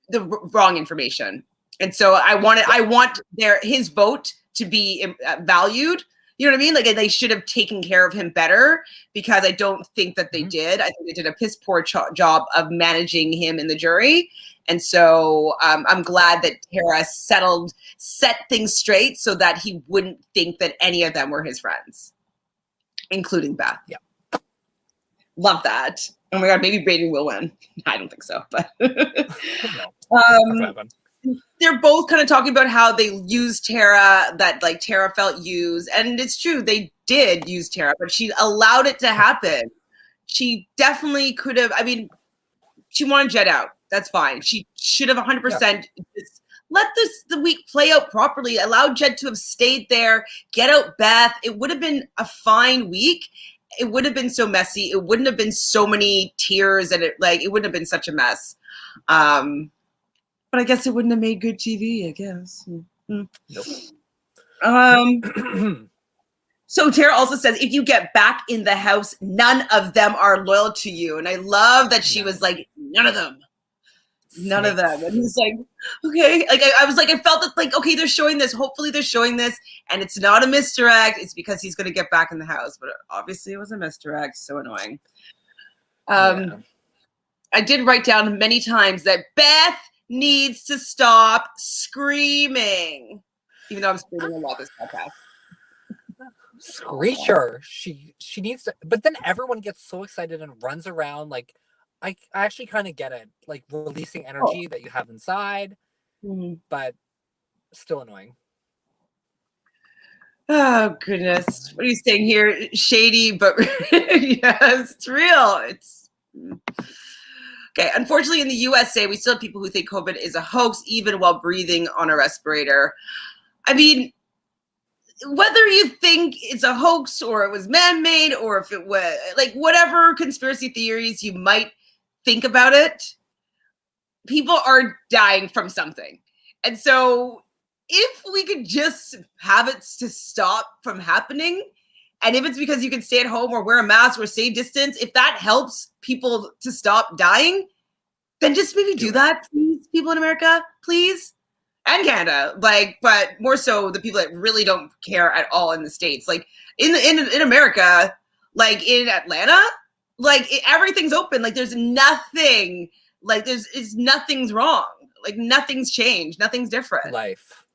the wrong information. And so I want his vote to be valued. You know what I mean? Like, they should have taken care of him better, because I don't think that they did. I think they did a piss poor job of managing him in the jury. And so I'm glad that Tara set things straight so that he wouldn't think that any of them were his friends, including Beth. Yeah. Love that. Oh my God, maybe Brayden will win. I don't think so, but no. They're both kind of talking about how they used Tara, that like Tara felt used. And it's true, they did use Tara, but she allowed it to happen. She definitely could have, she wanted Jed out. That's fine. She should have 100% just let the week play out properly. Allow Jed to have stayed there, get out Beth. It would have been a fine week. It would have been so messy. It wouldn't have been so many tears, and it wouldn't have been such a mess. But I guess it wouldn't have made good TV, I guess. Nope. So Tara also says, if you get back in the house, none of them are loyal to you. And I love that she was like, none of them. None of them. And he's like, okay. Like, I was like, I felt that, like, okay, they're showing this. Hopefully they're showing this. And it's not a misdirect. It's because he's going to get back in the house. But obviously it was a misdirect. So annoying. I did write down many times that Beth needs to stop screaming. Even though I'm screaming a lot this podcast. Screecher. She needs to, but then everyone gets so excited and runs around. Like, I actually kind of get it, like releasing energy that you have inside, but still annoying. Oh goodness, what are you saying here? Shady, but yes, it's real. It's okay. Unfortunately, in the USA, we still have people who think COVID is a hoax, even while breathing on a respirator. I mean, whether you think it's a hoax or it was man-made, or if it was like whatever conspiracy theories you might think about it, people are dying from something. And so if we could just have it to stop from happening, and if it's because you can stay at home or wear a mask or stay distance, if that helps people to stop dying, then just maybe do that, please, people in America, please. And Canada, like, but more so the people that really don't care at all in the States. Like in America, like in Atlanta, like everything's open. Like there's nothing, like nothing's wrong. Like nothing's changed. Nothing's different. Life.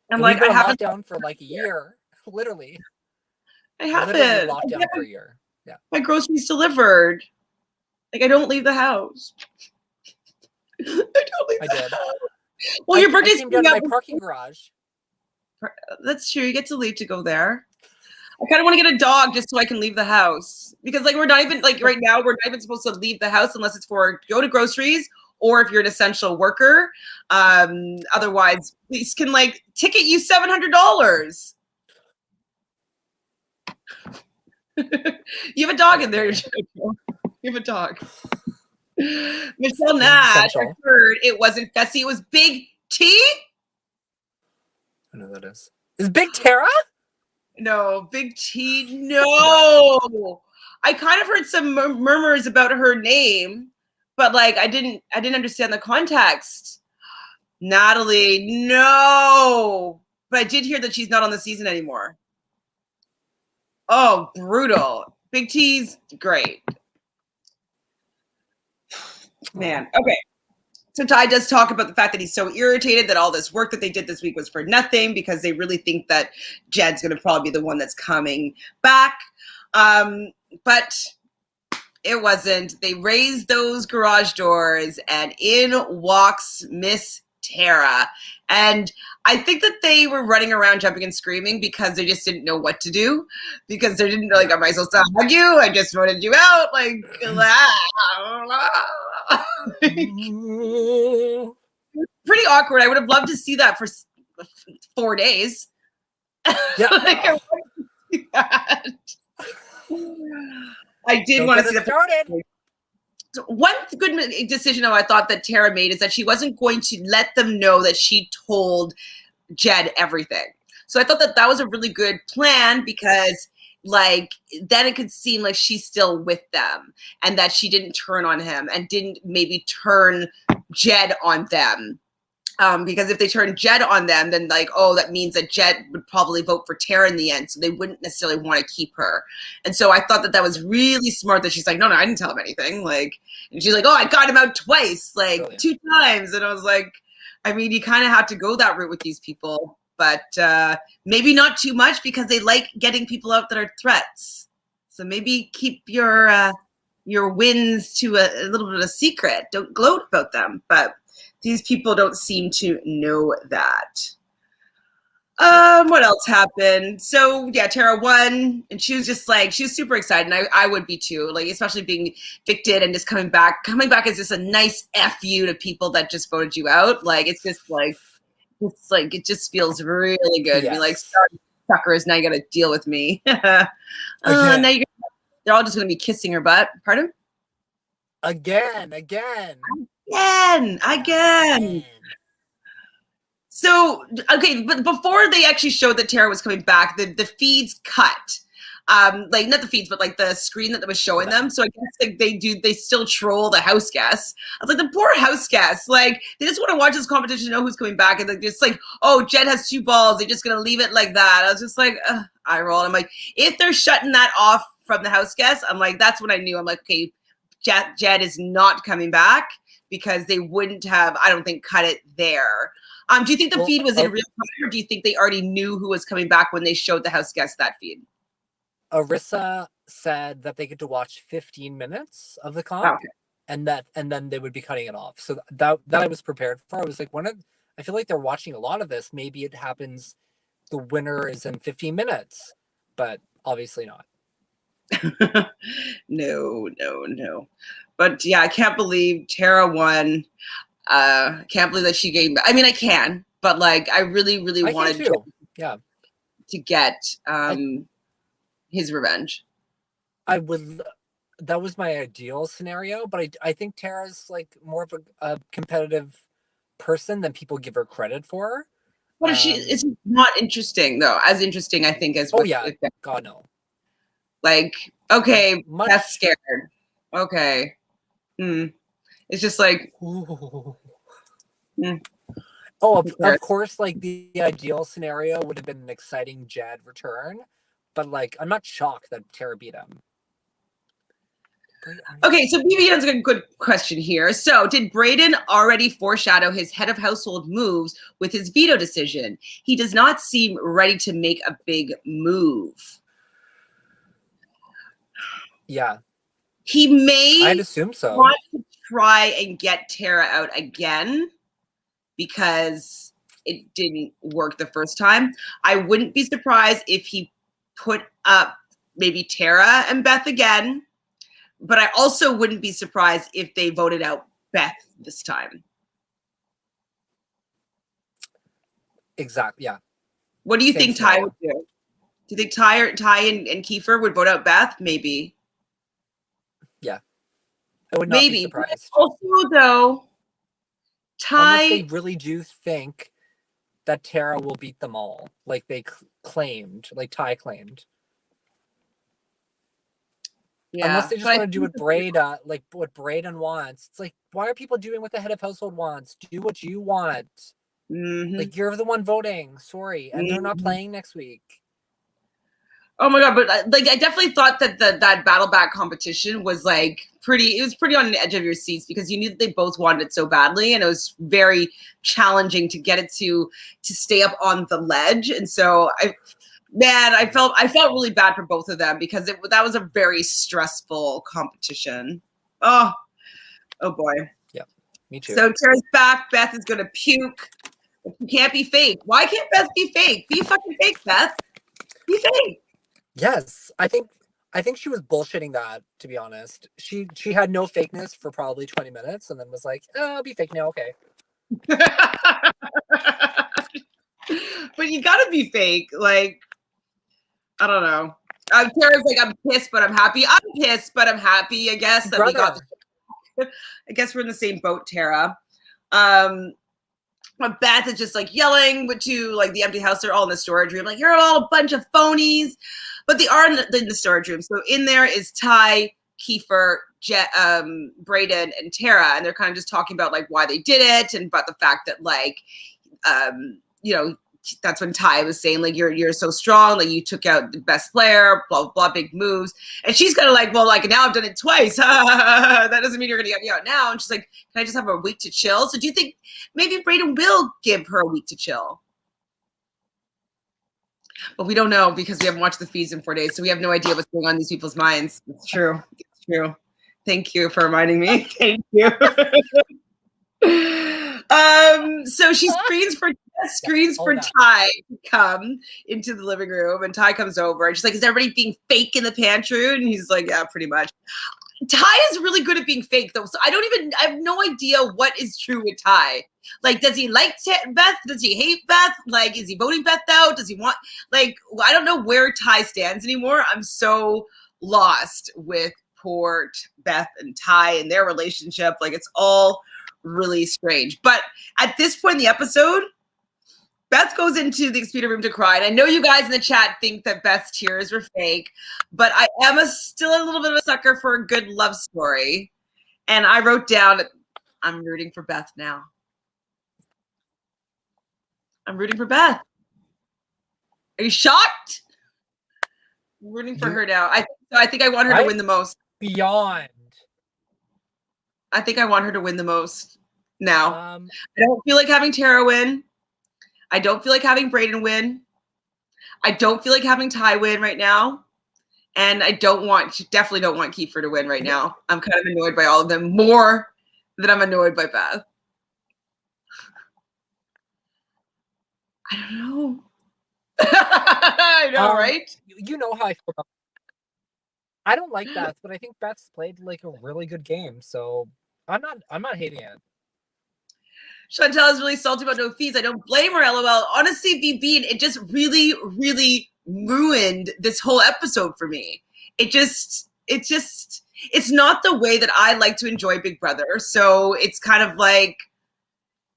I'm like, I haven't locked down for like a year, literally. I haven't literally locked down for a year. Yeah. My groceries delivered. Like I don't leave the house. I don't leave the house. Well, your birthday's coming up. My parking garage. That's true. You get to leave to go there. I kind of want to get a dog just so I can leave the house, because like we're not even like right now we're not even supposed to leave the house unless it's for go to groceries or if you're an essential worker. Otherwise, police can like ticket you $700. You have a dog in there. You have a dog. Michelle Nash, I heard it wasn't Fessy, it was Big T. I know that is. Is Big Tara? No, Big T. No. I kind of heard some murmurs about her name, but like I didn't understand the context. Natalie, no. But I did hear that she's not on the season anymore. Oh, brutal. Big T's great. Man, okay. So Ty does talk about the fact that he's so irritated that all this work that they did this week was for nothing because they really think that Jed's going to probably be the one that's coming back. But it wasn't. They raised those garage doors and in walks Miss Tara. And I think that they were running around jumping and screaming because they just didn't know what to do. Because they didn't know, like, am I supposed to hug you? I just voted you out. Like, pretty awkward. I would have loved to see that for 4 days. Yeah. Like, I wanted to see that. I did want to see that. Started. So one good decision I thought that Tara made is that she wasn't going to let them know that she told Jed everything. So I thought that that was a really good plan because, like, then it could seem like she's still with them and that she didn't turn on him and didn't maybe turn Jed on them. Because if they turn Jed on them, then, like, oh, that means that Jed would probably vote for Tara in the end. So they wouldn't necessarily want to keep her. And so I thought that that was really smart that she's like, no, I didn't tell him anything. Like, and she's like, oh, I got him out twice, like Brilliant. 2 times. And I was like, I mean, you kind of have to go that route with these people, but maybe not too much because they like getting people out that are threats. So maybe keep your wins to a little bit of a secret. Don't gloat about them, but these people don't seem to know that. What else happened? So yeah, Tara won, and she was just like, she was super excited, and I would be too, like, especially being evicted and just coming back. Coming back is just a nice F you to people that just voted you out. Like, it's just like, it just feels really good. Yes. Be like, sorry, suckers, now you got to deal with me. Now they're all just going to be kissing her butt. Pardon? Again. So, okay, but before they actually showed that Tara was coming back, the feeds cut. Like, not the feeds, but like the screen that was showing them. So I guess like they still troll the house guests. I was like, the poor house guests, like, they just want to watch this competition to know who's coming back. And like, it's like, oh, Jed has 2 balls. They're just going to leave it like that. I was just like, eye roll. And I'm like, if they're shutting that off from the house guests, I'm like, that's when I knew. I'm like, okay, Jed is not coming back because they wouldn't have, I don't think, cut it there. Do you think the feed was in real time, or do you think they already knew who was coming back when they showed the house guests that feed? Arissa said that they get to watch 15 minutes of the comp, and then they would be cutting it off. So that I was prepared for. I was like, I feel like they're watching a lot of this. Maybe it happens, the winner is in 15 minutes, but obviously not. No. But yeah, I can't believe Tara won. Can't believe that she gave. I mean, I can, but like, I really wanted to get his revenge. That was my ideal scenario, but I think Tara's like more of a competitive person than people give her credit for. But it's not interesting though. As interesting, I think, as God no. Like, okay, that's scared. Okay. It's just like, Oh, of course, like the ideal scenario would have been an exciting Jed return, but like, I'm not shocked that Tara beat him. Okay, so BBCan's got a good question here. So, did Brayden already foreshadow his head of household moves with his veto decision? He does not seem ready to make a big move. Yeah. He may I'd assume so. Want to try and get Tara out again because it didn't work the first time. I wouldn't be surprised if he put up maybe Tara and Beth again, but I also wouldn't be surprised if they voted out Beth this time. Exactly, yeah. What do you think Ty would do? Do you think Ty and Kiefer would vote out Beth? Maybe. Yeah. I would not be surprised. Also, though, Ty... Unless they really do think that Tara will beat them all, like they claimed, like Ty claimed. Yeah. Unless they just want to do what what Brayden wants. It's like, why are people doing what the head of household wants? Do what you want. Mm-hmm. Like, you're the one voting. Sorry. And they're not playing next week. Oh my god! But like, I definitely thought that that battle back competition was like pretty. It was pretty on the edge of your seats because you knew that they both wanted it so badly, and it was very challenging to get it to stay up on the ledge. And so I felt really bad for both of them because that was a very stressful competition. Oh boy. Yeah, me too. So Tara's back. Beth is gonna puke. You can't be fake. Why can't Beth be fake? Be fucking fake, Beth. Be fake. Yes, I think she was bullshitting that, to be honest. She had no fakeness for probably 20 minutes and then was like, oh, I'll be fake now, okay. But you gotta be fake. Like, I don't know. Tara's like, I'm pissed, but I'm happy. I'm pissed, but I'm happy. I guess that we got. I guess we're in the same boat, Tara. But Beth is just like yelling to like the empty house. They're all in the storage room. Like, you're all a bunch of phonies. But they are in the storage room. So in there is Ty, Kiefer, Brayden, and Tara. And they're kind of just talking about like why they did it and about the fact that like, you know, that's when Ty was saying like, you're so strong. Like you took out the best player, blah, blah, blah, big moves. And she's kind of like, well, like now I've done it twice. That doesn't mean you're going to get me out now. And she's like, can I just have a week to chill? So do you think maybe Brayden will give her a week to chill? But we don't know because we haven't watched the feeds in 4 days. So we have no idea what's going on in these people's minds. It's true. It's true. Thank you for reminding me. Thank you. So she screens for Ty to come into the living room, and Ty comes over and she's like, is everybody being fake in the pantry? And he's like, yeah, pretty much. Ty is really good at being fake though. So I have no idea what is true with Ty. Like, does he like Beth? Does he hate Beth? Like, is he voting Beth out? Does he want, like, I don't know where Ty stands anymore. I'm so lost with poor Beth and Ty and their relationship. Like, it's all really strange. But at this point in the episode, Beth goes into the Expedia room to cry. And I know you guys in the chat think that Beth's tears were fake, but I am still a little bit of a sucker for a good love story. And I wrote down, I'm rooting for Beth now. I'm rooting for Beth. Are you shocked? I'm rooting for her now. I think I want her to win the most. Beyond. I think I want her to win the most now. I don't feel like having Tara win. I don't feel like having Brayden win. I don't feel like having Ty win right now. And I definitely don't want Kiefer to win right now. I'm kind of annoyed by all of them more than I'm annoyed by Beth. I don't know. I know, right? You know how I feel about I don't like Beth, but I think Beth's played like a really good game. So I'm not hating it. Chantel is really salty about no fees. I don't blame her, LOL. Honestly, BB, it just really, really ruined this whole episode for me. It's not the way that I like to enjoy Big Brother. So it's kind of like,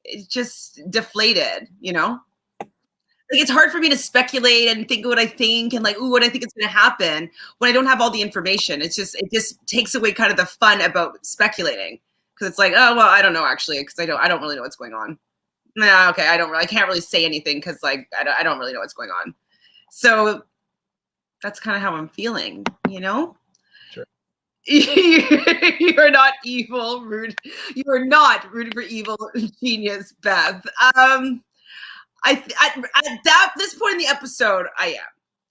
it's just deflated, you know? Like, it's hard for me to speculate and think of what I think and like, ooh, what I think is going to happen when I don't have all the information. It just takes away kind of the fun about speculating. Because it's like, oh, well, I don't know, actually, because I don't really know what's going on. Nah, okay, I can't really say anything because, like, I don't really know what's going on. So that's kind of how I'm feeling, you know? Sure. You're not evil, you are not rooting for evil genius, Beth. At this point in the episode, I am.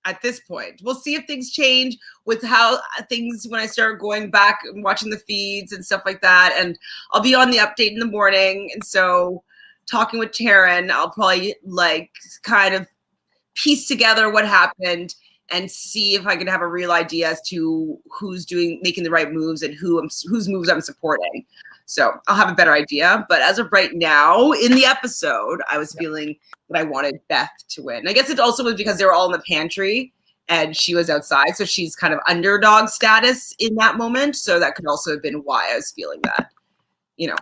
At this point, we'll see if things change with how things when I start going back and watching the feeds and stuff like that. And I'll be on the update in the morning. And so talking with Taryn, I'll probably like kind of piece together what happened and see if I can have a real idea as to who's making the right moves and whose moves I'm supporting. So I'll have a better idea. But as of right now, in the episode, I was feeling that I wanted Beth to win. I guess it also was because they were all in the pantry and she was outside. So she's kind of underdog status in that moment. So that could also have been why I was feeling that, you know.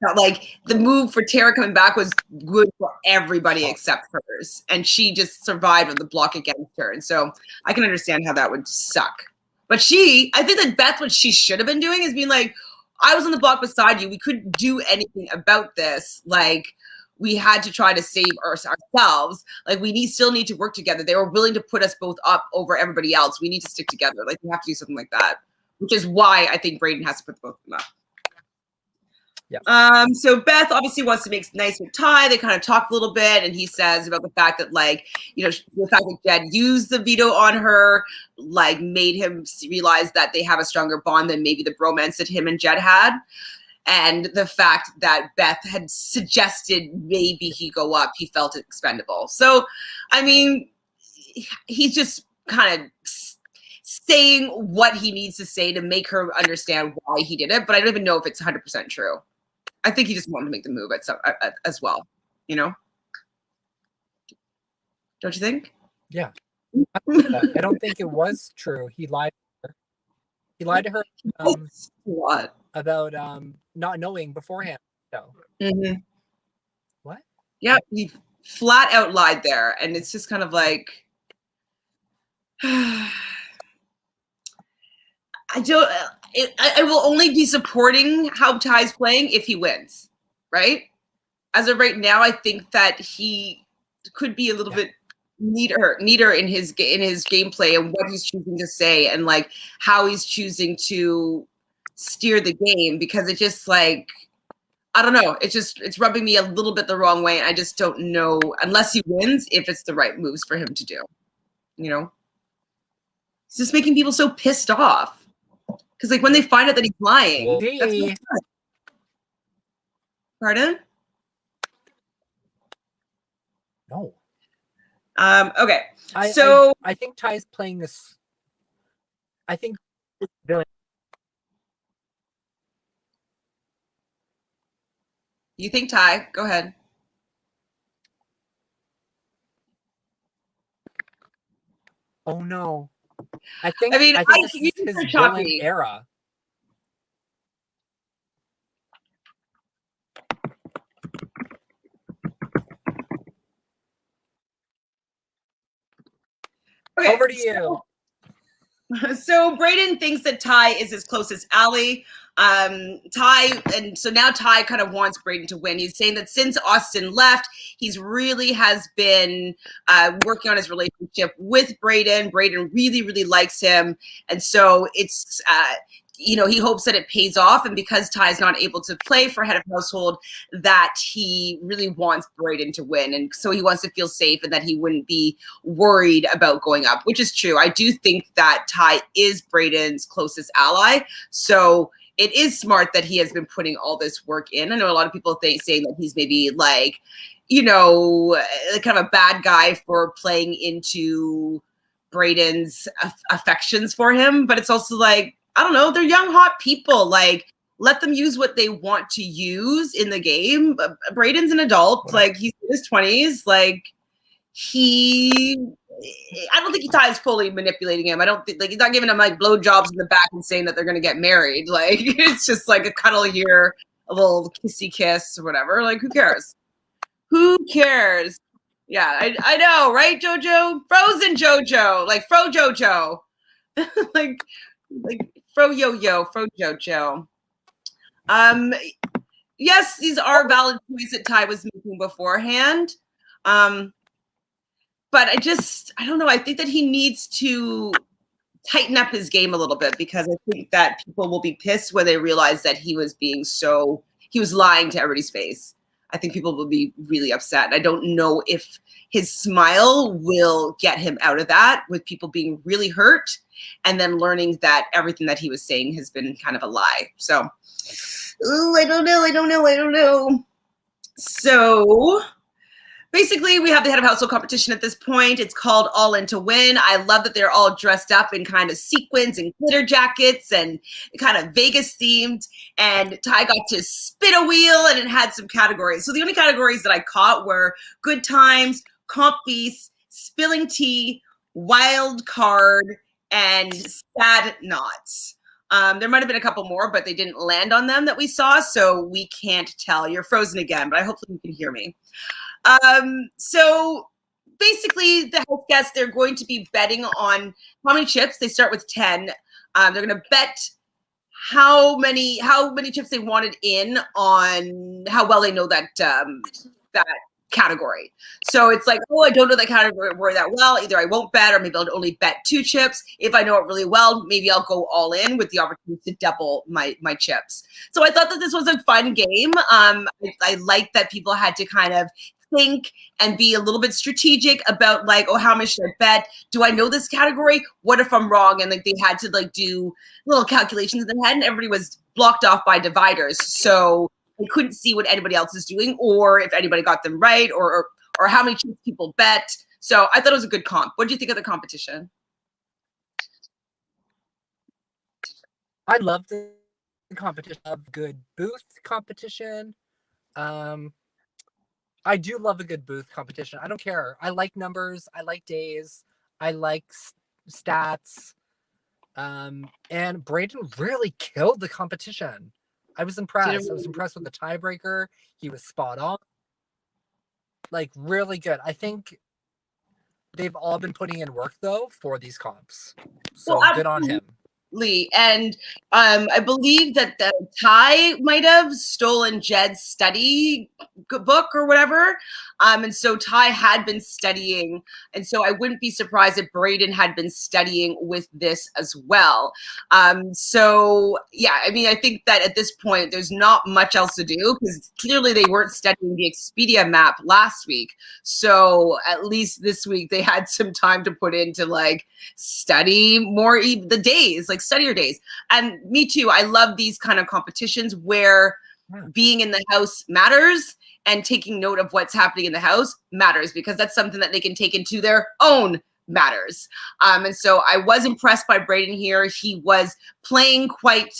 But like the move for Tara coming back was good for everybody except hers. And she just survived with the block against her. And so I can understand how that would suck. But I think that Beth, what she should have been doing is being like, I was on the block beside you. We couldn't do anything about this. Like, we had to try to save ourselves. Like we still need to work together. They were willing to put us both up over everybody else. We need to stick together. Like we have to do something like that, which is why I think Brayden has to put both of them up. Yeah. So Beth obviously wants to make nice with Ty. They kind of talk a little bit, and he says about the fact that, like, you know, the fact that Jed used the veto on her, like, made him realize that they have a stronger bond than maybe the bromance that him and Jed had. And the fact that Beth had suggested maybe he go up, he felt expendable. So, I mean, he's just kind of saying what he needs to say to make her understand why he did it. But I don't even know if it's 100% true. I think he just wanted to make the move as well, you know? Don't you think? Yeah. I don't think it was true. He lied to her. He lied to her about not knowing beforehand. So. Mm-hmm. What? Yeah, he flat out lied there. And it's just kind of like, I will only be supporting how Ty's playing if he wins, right? As of right now, I think that he could be a little bit neater in his gameplay and what he's choosing to say and like how he's choosing to steer the game, because it just like, I don't know, it's rubbing me a little bit the wrong way. I just don't know, unless he wins, if it's the right moves for him to do, you know? It's just making people so pissed off. Because like when they find out that he's lying, that's not good. Pardon? No. Okay. I think Ty's playing this. I think you think Ty? Go ahead. Oh no. I think this is his villain era. Okay, over to you. So Brayden thinks that Ty is his closest ally. Ty, and so now Ty kind of wants Brayden to win. He's saying that since Austin left, he's really has been working on his relationship with Brayden. Brayden really, really likes him. And so it's, you know, he hopes that it pays off. And because Ty's not able to play for head of household, that he really wants Brayden to win. And so he wants to feel safe and that he wouldn't be worried about going up, which is true. I do think that Ty is Brayden's closest ally. So it is smart that he has been putting all this work in. I know a lot of people saying that he's maybe like, you know, kind of a bad guy for playing into Brayden's affections for him. But it's also like, I don't know, they're young, hot people. Like, let them use what they want to use in the game. Brayden's an adult. Like, he's in his 20s. Like, I don't think Ty is fully manipulating him. I don't think, like, he's not giving him like blowjobs in the back and saying that they're going to get married. Like, it's just like a cuddle here, a little kissy kiss or whatever. Like, who cares? Who cares? Yeah, I know, right, JoJo? Frozen JoJo, like Fro JoJo, like Fro Yo-Yo, Fro JoJo. Yes, these are valid points that Ty was making beforehand. But I don't know. I think that he needs to tighten up his game a little bit, because I think that people will be pissed when they realize that he was lying to everybody's face. I think people will be really upset. I don't know if his smile will get him out of that, with people being really hurt and then learning that everything that he was saying has been kind of a lie. So, I don't know. So basically, we have the head of household competition at this point. It's called All In to Win. I love that they're all dressed up in kind of sequins and glitter jackets and kind of Vegas themed. And Ty got to spin a wheel, and it had some categories. So the only categories that I caught were good times, comp beasts, spilling tea, wild card, and sad knots. There might have been a couple more, but they didn't land on them that we saw, so we can't tell. You're frozen again, but hopefully you can hear me. So basically, the house guests, they're going to be betting on how many chips. They start with 10. They're going to bet how many chips they wanted in on how well they know that that category. So it's like, oh, I don't know that category that well. Either I won't bet, or maybe I'll only bet 2 chips. If I know it really well, maybe I'll go all in with the opportunity to double my chips. So I thought that this was a fun game. I like that people had to kind of think and be a little bit strategic about like, oh, how much should I bet? Do I know this category? What if I'm wrong? And like they had to like do little calculations in their head, and everybody was blocked off by dividers. So they couldn't see what anybody else is doing, or if anybody got them right, or how many chips people bet. So I thought it was a good comp. What do you think of the competition? I love the competition. Of good booth competition. I do love a good booth competition. I don't care. I like numbers. I like days. I like stats. And Braden really killed the competition. I was impressed. I was impressed with the tiebreaker. He was spot on. Like, really good. I think they've all been putting in work, though, for these comps. So Well, good on him. And I believe that the Ty might have stolen Jed's study book or whatever. And so Ty had been studying. And so I wouldn't be surprised if Braden had been studying with this as well. So, yeah, I mean, I think that at this point, there's not much else to do because clearly they weren't studying the Expedia map last week. So at least this week they had some time to put into like study more the days, like study your days. And me too. I love these kind of competitions where being in the house matters and taking note of what's happening in the house matters, because that's something that they can take into their own matters. And so I was impressed by Braden here. He was playing quite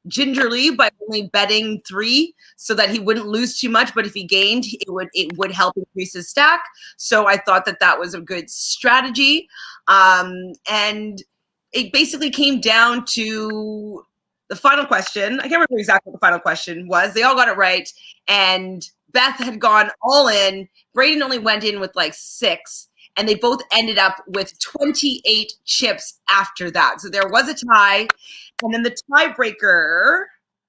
gingerly by only betting 3 so that he wouldn't lose too much, but if he gained, it would help increase his stack. So I thought that that was a good strategy. And it basically came down to the final question. I can't remember exactly what the final question was. They all got it right, and Beth had gone all in. Braden only went in with like 6, and they both ended up with 28 chips after that. So there was a tie. And then the tiebreaker,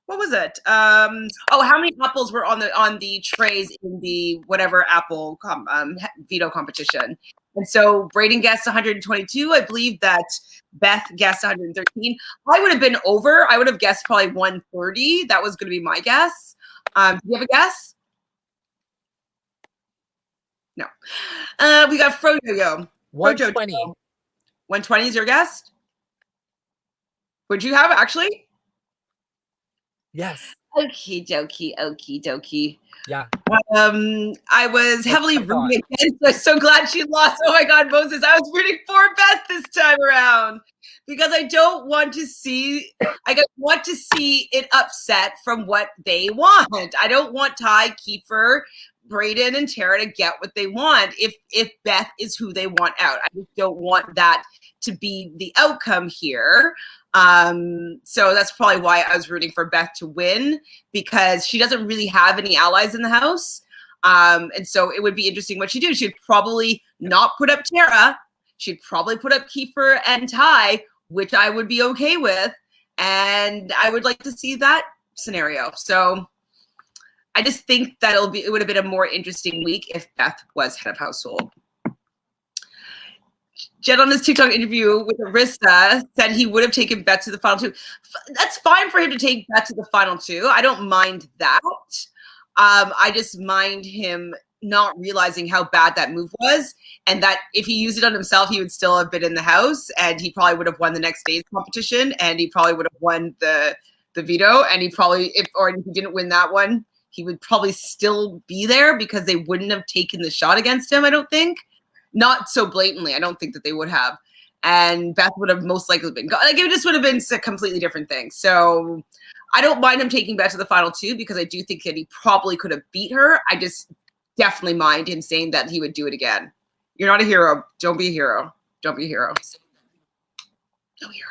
what was it? Oh, how many apples were on the trays in the whatever apple veto competition? And so Braden guessed 122. I believe that Beth guessed 113. I would have been over. I would have guessed probably 130. That was going to be my guess. Do you have a guess? No. We got Frojo. 120. 120 is your guess? Would you have actually? Yes. Okie dokie. Yeah. I was heavily rooting against. I'm so glad she lost. Oh my God, Moses! I was rooting for Beth this time around because I don't want to see. I want to see it upset from what they want. I don't want Ty, Kiefer, Braden, and Tara to get what they want. If Beth is who they want out, I just don't want that to be the outcome here. So that's probably why I was rooting for Beth to win, because she doesn't really have any allies in the house. And so it would be interesting what she'd do. She'd probably not put up Tara. She'd probably put up Kiefer and Ty, which I would be okay with. And I would like to see that scenario. So I just think that it would have been a more interesting week if Beth was head of household. Jed on his TikTok interview with Arista said he would have taken Beth to the final 2. That's fine for him to take Beth to the final 2. I don't mind that. I just mind him not realizing how bad that move was, and that if he used it on himself, he would still have been in the house, and he probably would have won the next day's competition, and he probably would have won the veto, and he probably, if he didn't win that one, he would probably still be there because they wouldn't have taken the shot against him, I don't think. Not so blatantly. I don't think that they would have. And Beth would have most likely been gone. Like, it just would have been a completely different thing. So I don't mind him taking Beth to the final 2 because I do think that he probably could have beat her. I just definitely mind him saying that he would do it again. You're not a hero. Don't be a hero. Don't be a hero. No hero.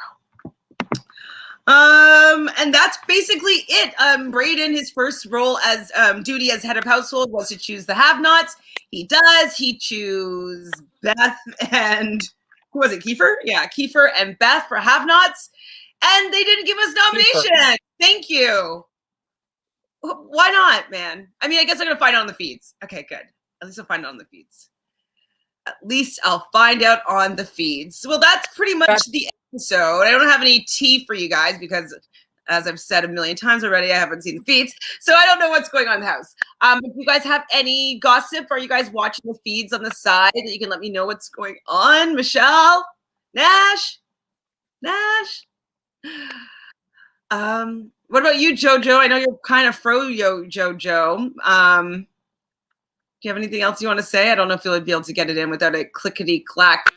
And that's basically it. Braden, his first role as duty as head of household was to choose the have-nots. He does. He chose Beth and who was it? Kiefer? Yeah, Kiefer and Beth for have-nots, and they didn't give us nomination. Kiefer. Thank you. Why not, man? I mean, I guess I'm gonna find out on the feeds. Okay, good. At least I'll find out on the feeds. At least I'll find out on the feeds. Well, that's pretty much the episode. I don't have any tea for you guys because, as I've said a million times already, I haven't seen the feeds, so I don't know what's going on in the house. If you guys have any gossip, are you guys watching the feeds on the side that you can let me know what's going on? Michelle, Nash. What about you, Jojo? I know you're kind of Jojo. Do you have anything else you want to say? I don't know if you'll be able to get it in without a clickety clack.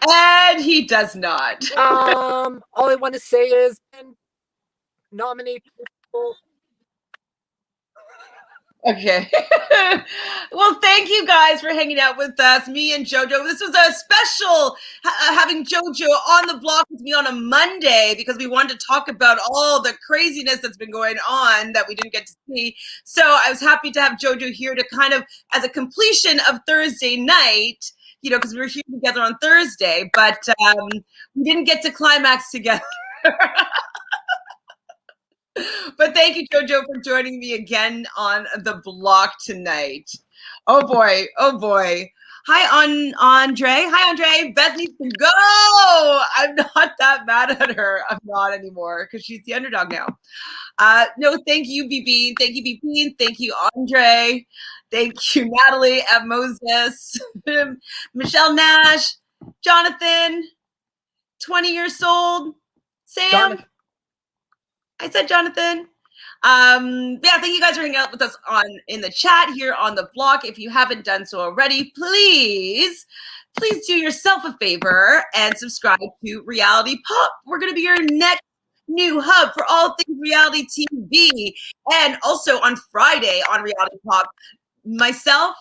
And he does not. All I want to say is nominate people. Okay. Well, thank you guys for hanging out with us, me and Jojo. This was a special having Jojo on the block with me on a Monday because we wanted to talk about all the craziness that's been going on that we didn't get to see. So I was happy to have Jojo here to kind of, as a completion of Thursday night, you know, because we were here together on Thursday, but we didn't get to climax together. But thank you, Jojo, for joining me again on the block tonight. Oh boy, oh boy. Hi, Andre. Hi, Andre. Beth needs to go. I'm not that mad at her. I'm not anymore because she's the underdog now. No, thank you, BB. Thank you, BB. Thank you, Andre. Thank you, Natalie at Moses. Michelle Nash. Jonathan. 20 years old. Sam. I said Jonathan. Yeah, thank you guys for hanging out with us in the chat here on the block. If you haven't done so already, please do yourself a favor and subscribe to Reality Pop. We're going to be your next new hub for all things reality TV. And also on Friday on Reality Pop, myself,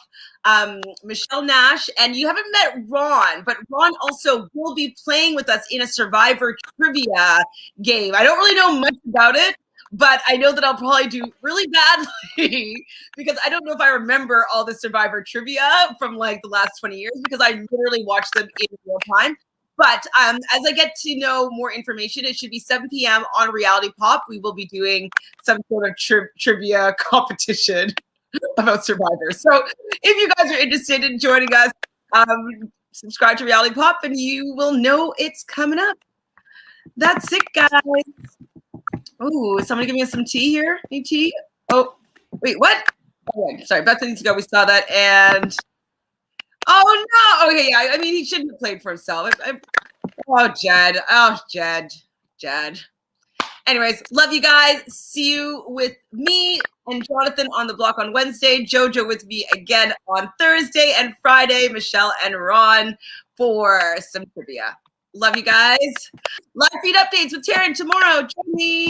Michelle Nash, and you haven't met Ron, but Ron also will be playing with us in a Survivor trivia game. I don't really know much about it, but I know that I'll probably do really badly because I don't know if I remember all the Survivor trivia from like the last 20 years because I literally watched them in real time. But as I get to know more information, it should be 7 p.m. on Reality Pop. We will be doing some sort of trivia competition about Survivor. So if you guys are interested in joining us, subscribe to Reality Pop and you will know it's coming up. That's it, guys. Ooh, somebody give me some tea here. Any tea? Oh, wait, what? Oh, sorry, Beth needs to go. We saw that. And oh, no. Okay, yeah, I mean, he shouldn't have played for himself. Oh, Jed. Oh, Jed. Anyways, love you guys. See you with me and Jonathan on the block on Wednesday. Jojo with me again on Thursday and Friday. Michelle and Ron for some trivia. Love you guys. Live feed updates with Taryn tomorrow. Join me.